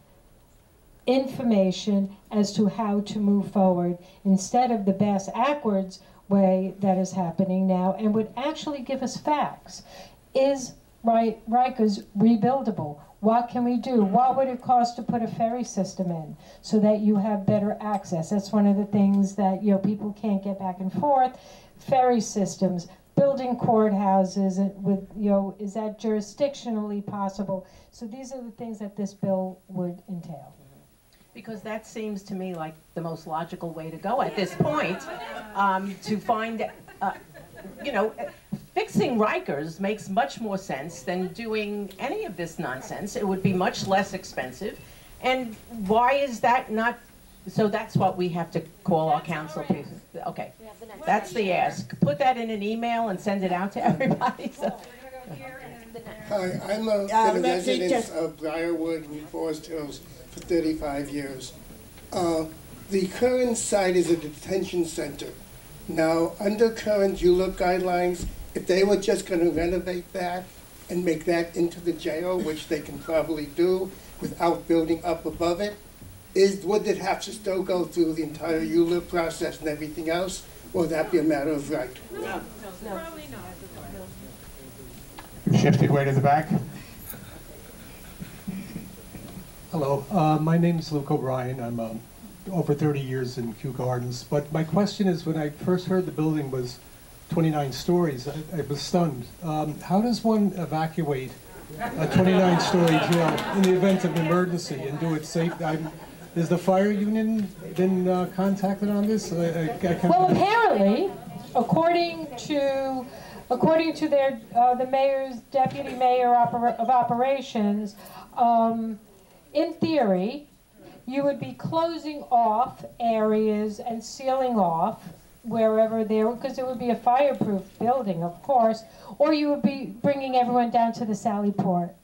information as to how to move forward instead of the bass-ackwards way that is happening now, and would actually give us facts. Is Rikers rebuildable? What can we do? What would it cost to put a ferry system in so that you have better access? That's one of the things that, you know, people can't get back and forth. Ferry systems, building courthouses with, you know, is that jurisdictionally possible? So these are the things that this bill would entail. Because that seems to me like the most logical way to go at this point, to find, you know, fixing Rikers makes much more sense than doing any of this nonsense. It would be much less expensive. And why is that not? So that's what we have to call our council people. Okay, that's the ask. Put that in an email and send it out to everybody. So. Hi, I'm been a resident of Briarwood and Forest Hills for 35 years. The current site is a detention center. Now, under current ULIP guidelines, if they were just going to renovate that and make that into the jail, which they can probably do without building up above it, would it have to still go through the entire ULIP process and everything else, or would that be a matter of right? No. Probably not. Shift it way to the back. Hello, my name is Luke O'Brien. I'm over 30 years in Kew Gardens. But my question is, when I first heard the building was 29 stories, I was stunned. How does one evacuate a 29-story jail in the event of emergency and do it safe? Has the fire union been contacted on this? Well, apparently, according to their the mayor's deputy mayor of operations, in theory, you would be closing off areas and sealing off wherever there, because it would be a fireproof building, of course, or you would be bringing everyone down to the Sally Port.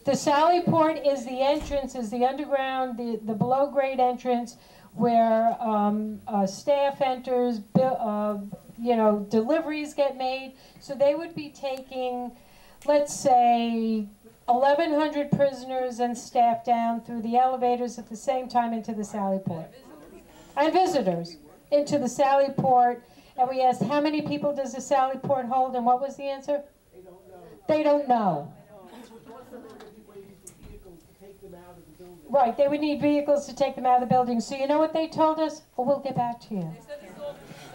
The Sally Port is the entrance, is the underground, the below grade entrance where staff enters, deliveries get made. So they would be taking, let's say, 1,100 prisoners and staff down through the elevators at the same time into the Sally Port. And visitors into the Sally Port. And we asked, how many people does the Sally Port hold? And what was the answer? They don't know. They don't know. Right, they would need vehicles to take them out of the building. So you know what they told us? Well, we'll get back to you.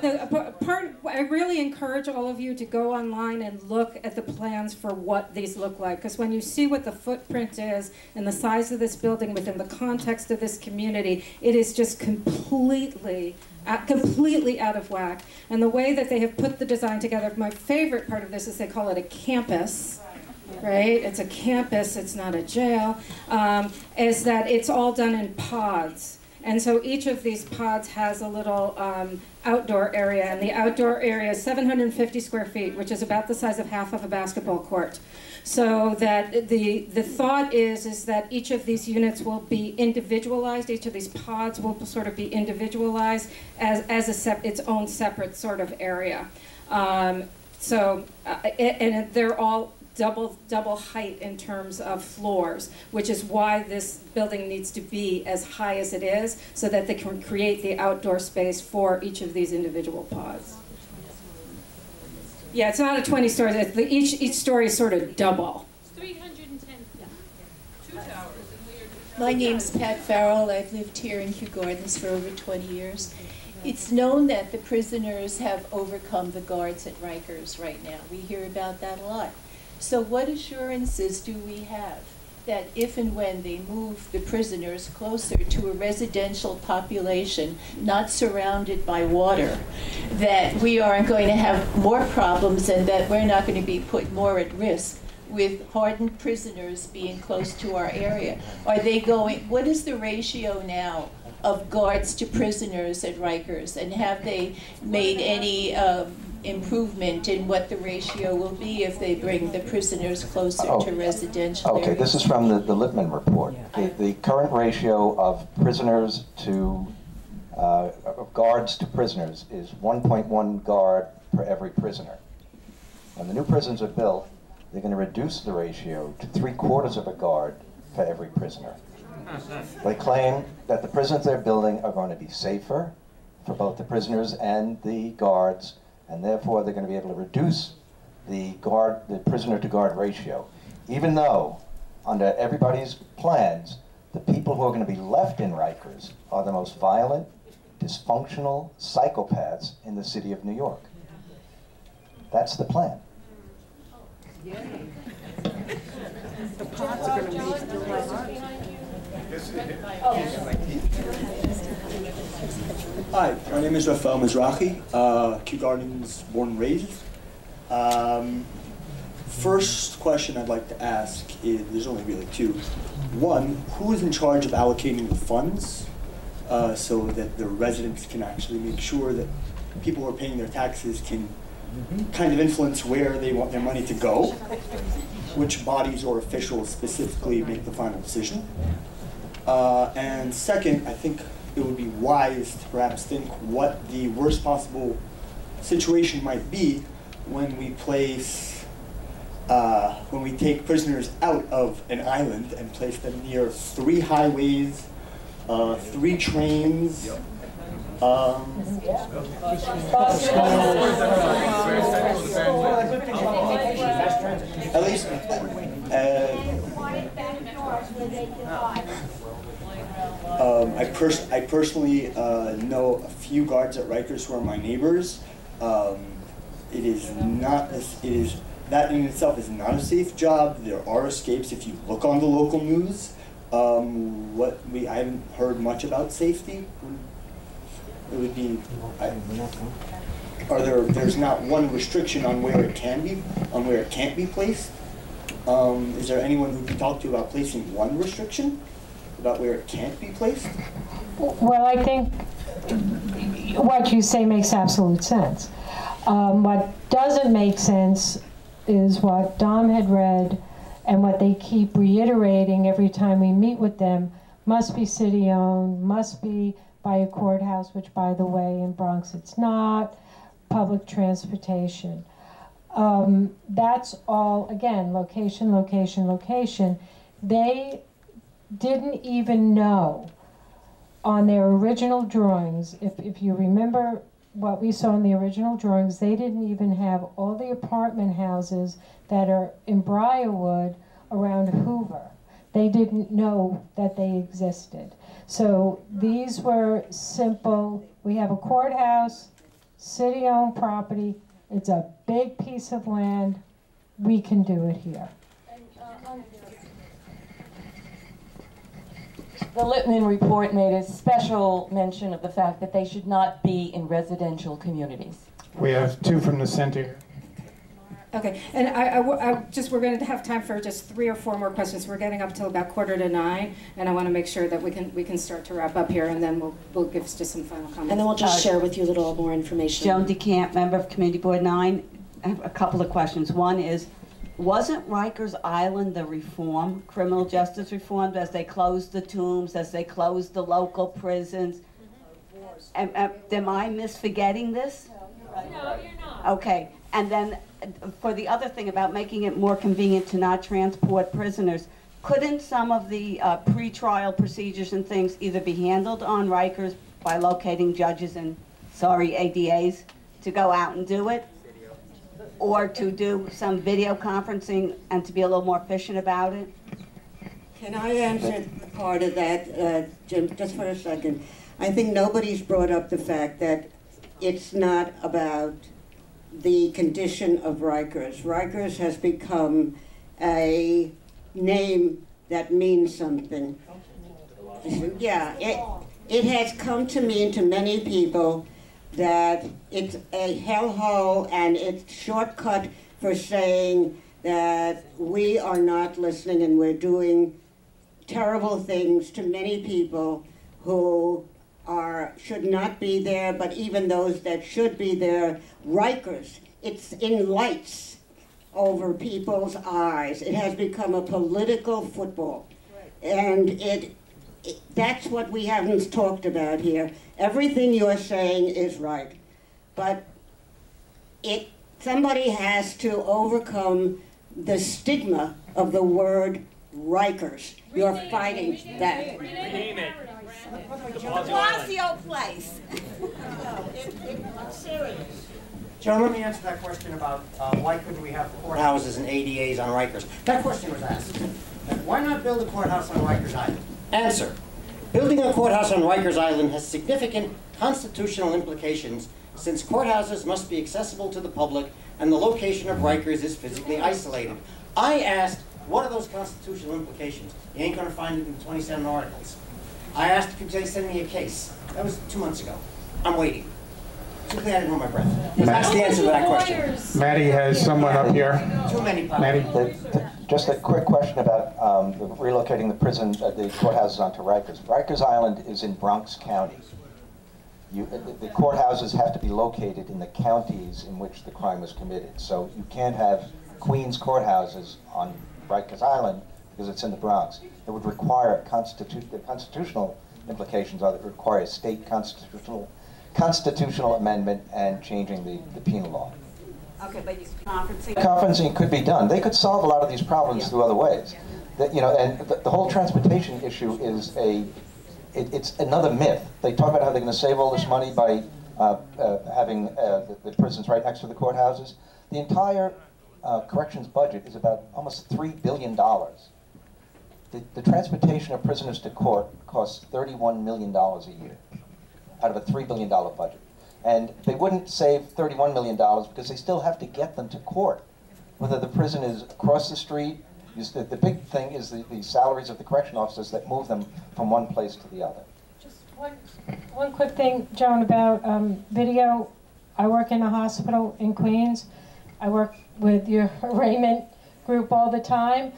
I really encourage all of you to go online and look at the plans for what these look like, because when you see what the footprint is and the size of this building within the context of this community, it is just completely out of whack. And the way that they have put the design together, my favorite part of this is they call it a campus. Right? It's a campus, it's not a jail, is that it's all done in pods. And so each of these pods has a little outdoor area, and the outdoor area is 750 square feet, which is about the size of half of a basketball court. So that the thought is that each of these units will be individualized, each of these pods will sort of be individualized as its own separate sort of area. And they're all double height in terms of floors, which is why this building needs to be as high as it is, so that they can create the outdoor space for each of these individual pods. Yeah, it's not a 20 stories. Each story is sort of double. It's 310, 2 towers. My name's Pat Farrell. I've lived here in Kew Gardens for over 20 years. It's known that the prisoners have overcome the guards at Rikers right now. We hear about that a lot. So what assurances do we have that if and when they move the prisoners closer to a residential population not surrounded by water, that we aren't going to have more problems and that we're not going to be put more at risk with hardened prisoners being close to our area? Are they going, what is the ratio now of guards to prisoners at Rikers, and have they made any improvement in what the ratio will be if they bring the prisoners closer to residential areas? Okay, this is from the Lippman report. The current ratio of prisoners to guards to prisoners is 1.1 guard per every prisoner. When the new prisons are built, they're going to reduce the ratio to 3/4 of a guard for every prisoner. They claim that the prisons they're building are going to be safer for both the prisoners and the guards, and therefore they're going to be able to reduce the prisoner-to-guard ratio. Even though, under everybody's plans, the people who are going to be left in Rikers are the most violent, dysfunctional psychopaths in the city of New York. That's the plan. The pods are going to be Hi, my name is Rafael Mizrahi, Kew Gardens born and raised. First question I'd like to ask is, there's only really two. One, who is in charge of allocating the funds so that the residents can actually make sure that people who are paying their taxes can kind of influence where they want their money to go? Which bodies or officials specifically make the final decision? And second, I think it would be wise to perhaps think what the worst possible situation might be when we take prisoners out of an island and place them near 3 highways, 3 trains, at least I personally know a few guards at Rikers who are my neighbors. That in itself is not a safe job. There are escapes if you look on the local news. I haven't heard much about safety. It would be, there's not one restriction on where it can be, on where it can't be placed. Is there anyone who can talk to you about placing one restriction about where it can't be placed? Well, I think what you say makes absolute sense. What doesn't make sense is what Dom had read and what they keep reiterating every time we meet with them: must be city-owned, must be by a courthouse, which, by the way, in Bronx it's not, public transportation. That's all, again, location, location, location. They didn't even know on their original drawings, if you remember what we saw in the original drawings, they didn't even have all the apartment houses that are in Briarwood around Hoover. They didn't know that they existed. So these were simple, we have a courthouse, city-owned property, it's a big piece of land, we can do it here. The Lippman report made a special mention of the fact that they should not be in residential communities. We have 2 from the center. Okay, and we're going to have time for just 3 or 4 more questions. We're getting up till about 8:45, and I want to make sure that we can start to wrap up here, and then we'll give just some final comments. And then we'll just share with you a little more information. Joan DeCamp, member of Community Board 9. I have a couple of questions. One is, wasn't Rikers Island the reform, criminal justice reform, as they closed the tombs, as they closed the local prisons? Am I misforgetting this? No, you're not. Okay, and then for the other thing about making it more convenient to not transport prisoners, couldn't some of the pre-trial procedures and things either be handled on Rikers by locating judges and, ADAs to go out and do it? Or to do some video conferencing and to be a little more efficient about it? Can I answer part of that, Jim, just for a second? I think nobody's brought up the fact that it's not about the condition of Rikers. Rikers has become a name that means something. Yeah, it has come to mean to many people that it's a hellhole and it's shortcut for saying that we are not listening and we're doing terrible things to many people who should not be there, but even those that should be there. Rikers, it's in lights over people's eyes. It has become a political football. And that's what we haven't talked about here. Everything you're saying is right, but somebody has to overcome the stigma of the word Rikers. You're fighting that. Rename it. De Blasio place. I'm serious. Joe, let me answer that question about why couldn't we have courthouses and ADAs on Rikers. That question was asked. Why not build a courthouse on Rikers Island? Answer. Building a courthouse on Rikers Island has significant constitutional implications since courthouses must be accessible to the public and the location of Rikers is physically isolated. I asked, what are those constitutional implications? You ain't going to find it in 27 articles. I asked, could they send me a case? That was 2 months ago. I'm waiting. Too bad I didn't hold my breath. That's the answer to that question. Maddie has someone up here. Too many. Maddie. Just a quick question about relocating the the courthouses onto Rikers. Rikers Island is in Bronx County. The courthouses have to be located in the counties in which the crime was committed. So you can't have Queens courthouses on Rikers Island because it's in the Bronx. It would require the constitutional implications are that it require a state constitutional amendment and changing the penal law. Okay, but conferencing. Conferencing could be done. They could solve a lot of these problems through other ways. You know, and the whole transportation issue is it's another myth. They talk about how they're going to save all this money by having the prisons right next to the courthouses. The entire corrections budget is about almost $3 billion. The transportation of prisoners to court costs $31 million a year out of a $3 billion budget. And they wouldn't save $31 million because they still have to get them to court. Whether the prison is across the street, the big thing is the salaries of the correction officers that move them from one place to the other. Just one quick thing, Joan, about video. I work in a hospital in Queens. I work with your arraignment group all the time.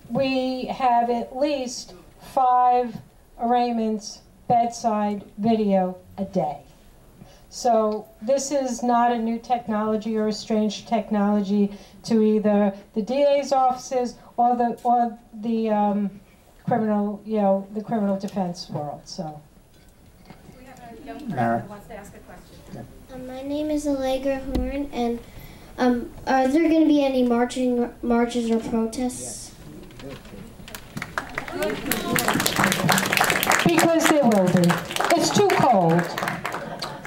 We have at least 5 arraignments bedside video a day. So this is not a new technology or a strange technology to either the DA's offices or the criminal, the criminal defense world. So. We have a young person who wants to ask a question. My name is Allegra Horn, and are there going to be any marches or protests? Because there will be. It's too cold.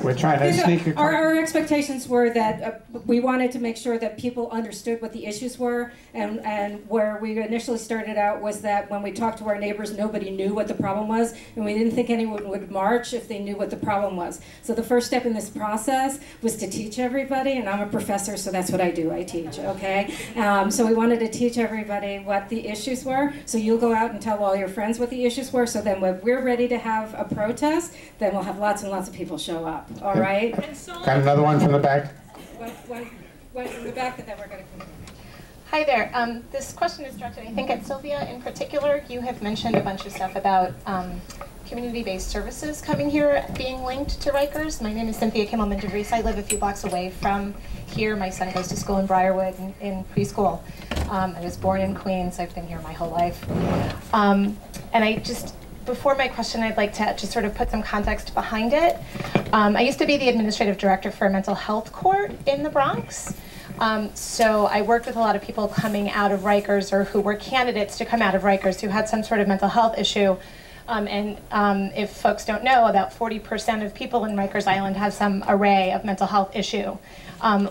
We're trying to sneak our expectations were that we wanted to make sure that people understood what the issues were, and where we initially started out was that when we talked to our neighbors, nobody knew what the problem was, and we didn't think anyone would march if they knew what the problem was. So the first step in this process was to teach everybody, and I'm a professor, so that's what I do, I teach, okay? So we wanted to teach everybody what the issues were, so you'll go out and tell all your friends what the issues were, so then when we're ready to have a protest, then we'll have lots and lots of people show up. All right. Got another one from the back. One from the back, and then we're going to continue. Hi there. This question is directed, I think, at Sylvia in particular. You have mentioned a bunch of stuff about community-based services coming here, being linked to Rikers. My name is Cynthia Kimmelman-DeVries. I live a few blocks away from here. My son goes to school in Briarwood in preschool. I was born in Queens. I've been here my whole life. And I just, before my question, I'd like to just sort of put some context behind it. I used to be the administrative director for a mental health court in the Bronx. So I worked with a lot of people coming out of Rikers, or who were candidates to come out of Rikers, who had some sort of mental health issue. If folks don't know, about 40% of people in Rikers Island have some array of mental health issue,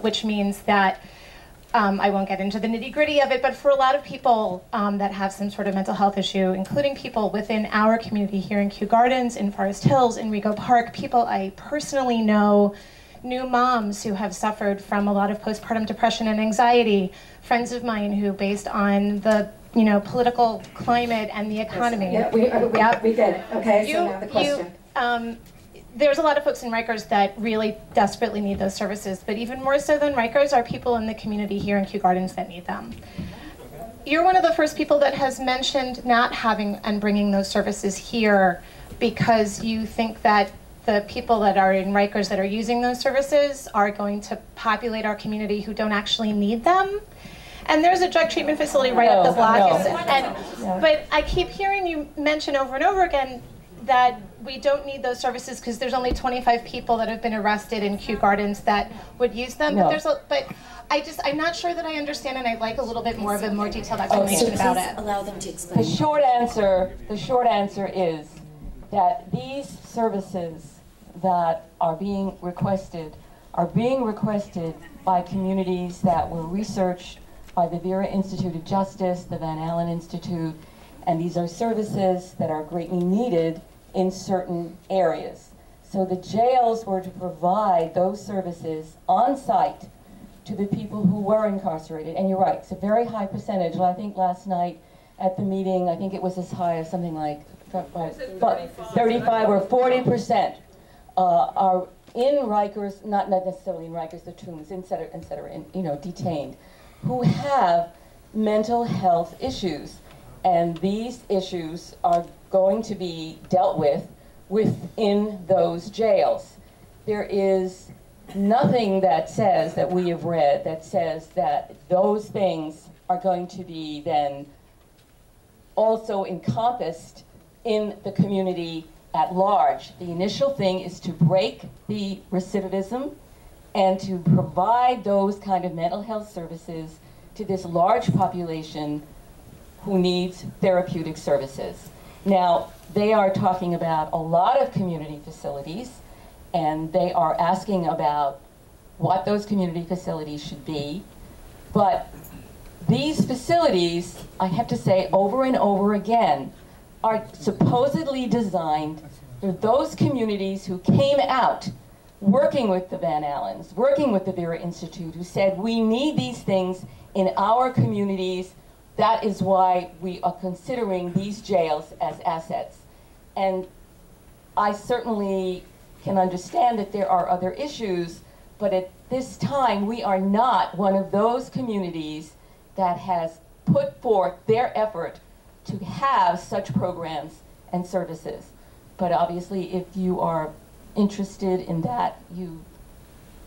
which means that I won't get into the nitty-gritty of it, but for a lot of people that have some sort of mental health issue, including people within our community here in Kew Gardens, in Forest Hills, in Rego Park, people I personally know, new moms who have suffered from a lot of postpartum depression and anxiety, friends of mine who, based on the political climate and the economy. Yes. We did. Okay, so now the question. There's a lot of folks in Rikers that really desperately need those services, but even more so than Rikers are people in the community here in Kew Gardens that need them. You're one of the first people that has mentioned not having and bringing those services here because you think that the people that are in Rikers that are using those services are going to populate our community who don't actually need them. And there's a drug treatment facility right up the block. But I keep hearing you mention over and over again that we don't need those services because there's only 25 people that have been arrested in Kew Gardens that would use them. No. But I'm not sure that I understand, and I'd like a little bit more of a more detailed explanation about it. Allow them to explain. The short answer is that these services that are being requested by communities that were researched by the Vera Institute of Justice, the Van Allen Institute, and these are services that are greatly needed in certain areas. So the jails were to provide those services on site to the people who were incarcerated. And you're right, it's a very high percentage. I think last night at the meeting, I think it was as high as something like 35 or 40% are in Rikers, not necessarily in Rikers, the Tombs, et cetera, detained, who have mental health issues. And these issues are going to be dealt with within those jails. There is nothing that says, that we have read, that says that those things are going to be then also encompassed in the community at large. The initial thing is to break the recidivism and to provide those kind of mental health services to this large population who needs therapeutic services. Now, they are talking about a lot of community facilities, and they are asking about what those community facilities should be. But these facilities, I have to say over and over again, are supposedly designed for those communities who came out working with the Van Allens, working with the Vera Institute, who said, we need these things in our communities. That is why we are considering these jails as assets. And I certainly can understand that there are other issues, but at this time, we are not one of those communities that has put forth their effort to have such programs and services. But obviously, if you are interested in that, you,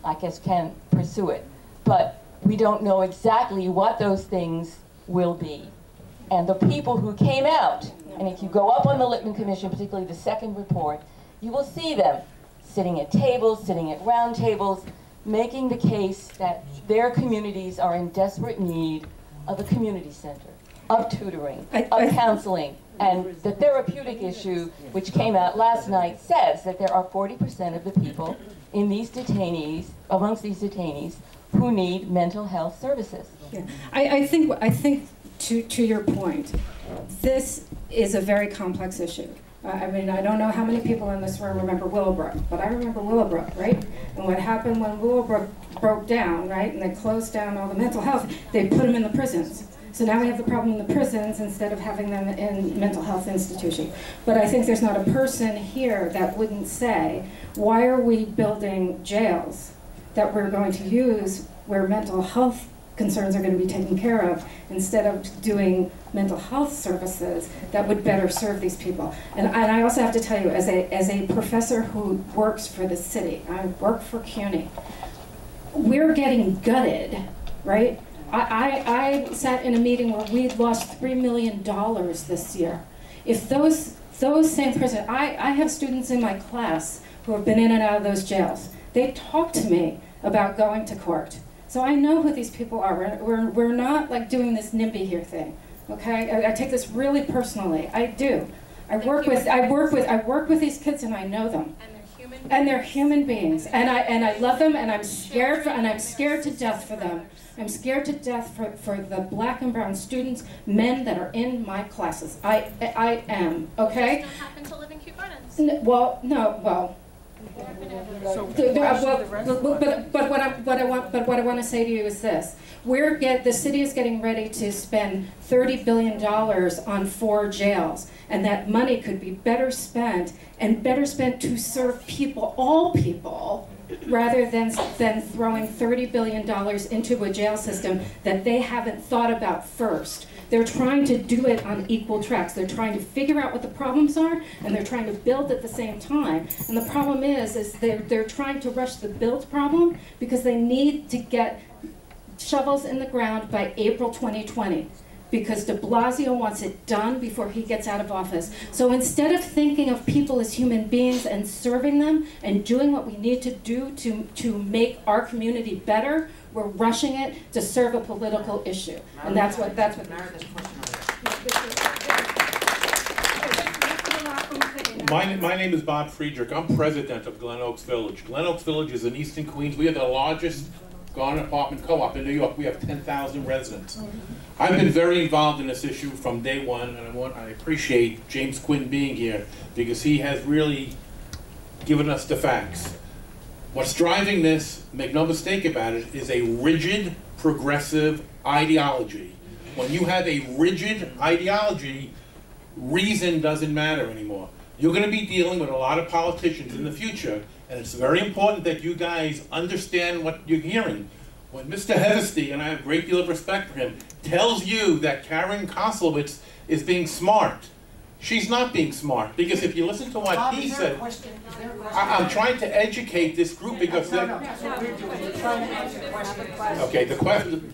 I guess, can pursue it. But we don't know exactly what those things will be. And the people who came out, and if you go up on the Lippman Commission, particularly the second report, you will see them sitting at tables, sitting at round tables, making the case that their communities are in desperate need of a community center, of tutoring, of counseling. And the therapeutic issue, which came out last night, says that there are 40% of the people in these detainees, amongst these detainees, who need mental health services. Yeah. I think to your point, this is a very complex issue. I mean, I don't know how many people in this room remember Willowbrook, but I remember Willowbrook, right? And what happened when Willowbrook broke down, right, and they closed down all the mental health, they put them in the prisons. So now we have the problem in the prisons instead of having them in mental health institutions. But I think there's not a person here that wouldn't say, why are we building jails that we're going to use where mental health concerns are going to be taken care of instead of doing mental health services that would better serve these people. And I also have to tell you, as a professor who works for the city, I work for CUNY, we're getting gutted, right? I sat in a meeting where we had lost $3 million this year. If those same prisoners, I have students in my class who have been in and out of those jails. They talk to me about going to court. So I know who these people are. We're not like doing this NIMBY here thing, okay? I take this really personally. I do. I work with these kids and I know them. And they're human beings. And I love them and I'm scared to death for them. I'm scared to death for the black and brown students, men that are in my classes. I am, okay? It does not happen to live in Kew Gardens. But what I want to say to you is this: the city is getting ready to spend $30 billion on 4 jails, and that money could be better spent to serve people, all people, rather than throwing $30 billion into a jail system that they haven't thought about first. They're trying to do it on equal tracks. They're trying to figure out what the problems are, and they're trying to build at the same time. And the problem is they're trying to rush the build problem because they need to get shovels in the ground by April 2020. Because De Blasio wants it done before he gets out of office. So instead of thinking of people as human beings and serving them and doing what we need to do to make our community better, we're rushing it to serve a political issue. And that's what My name is Bob Friedrich. I'm president of Glen Oaks Village. Glen Oaks Village is in Eastern Queens. We are the largest garden apartment co-op in New York. We have 10,000 residents. I've been very involved in this issue from day one, and I appreciate James Quinn being here because he has really given us the facts. What's driving this, make no mistake about it, is a rigid, progressive ideology. When you have a rigid ideology, reason doesn't matter anymore. You're going to be dealing with a lot of politicians in the future, and it's very important that you guys understand what you're hearing. When Mr. Hevesty, and I have a great deal of respect for him, tells you that Karen Koslowitz is being smart, she's not being smart, because if you listen to what he said, I'm trying to educate this group because we're trying to answer the question. Okay, the question.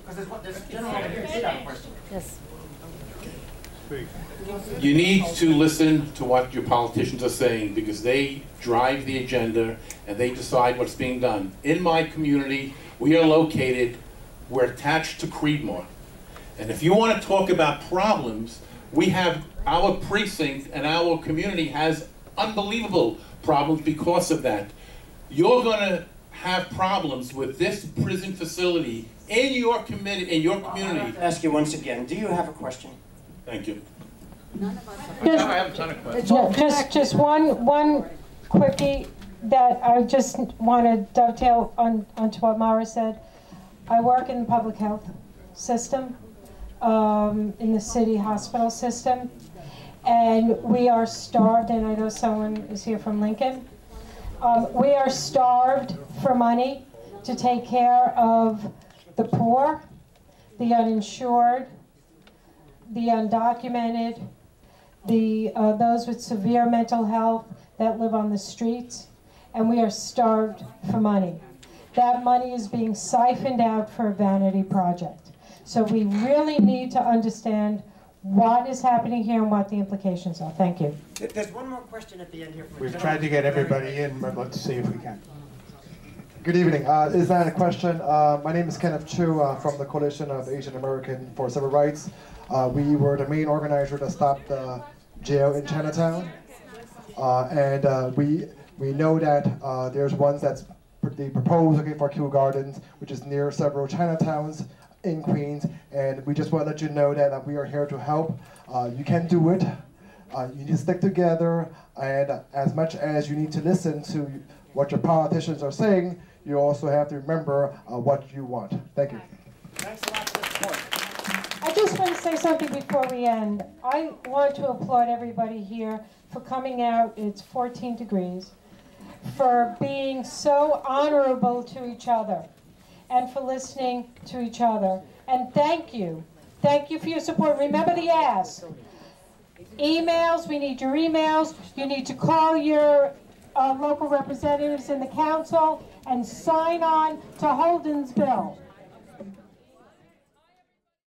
Because there's a gentleman here did have a question. Yes. You need to listen to what your politicians are saying because they drive the agenda and they decide what's being done. In my community, we are located, we're attached to Creedmoor. And if you want to talk about problems, we have our precinct and our community has unbelievable problems because of that. You're going to have problems with this prison facility in your community. I have to ask you once again, do you have a question? Thank you. I have a ton of questions. Just one quickie that I just want to dovetail onto what Mara said. I work in the public health system, in the city hospital system, and we are starved, and I know someone is here from Lincoln. We are starved for money to take care of the poor, the uninsured, the undocumented, those with severe mental health that live on the streets, and we are starved for money. That money is being siphoned out for a vanity project. So we really need to understand what is happening here and what the implications are. Thank you. There's one more question at the end here. We've tried to get everybody in, but let's see if we can. Good evening. Is that a question? My name is Kenneth Chu from the Coalition of Asian American for Civil Rights. We were the main organizer that stopped the jail in Chinatown. And we know that there's ones that's the proposed for Kew Gardens, which is near several Chinatowns in Queens, and we just want to let you know that we are here to help. You can do it. You need to stick together, and as much as you need to listen to what your politicians are saying, you also have to remember what you want. Thank you. Thanks a lot for the support. I just want to say something before we end. I want to applaud everybody here for coming out. It's 14 degrees. For being so honorable to each other and for listening to each other. And thank you. Thank you for your support. Remember the ask. Emails, we need your emails. You need to call your local representatives in the council and sign on to Holden's bill.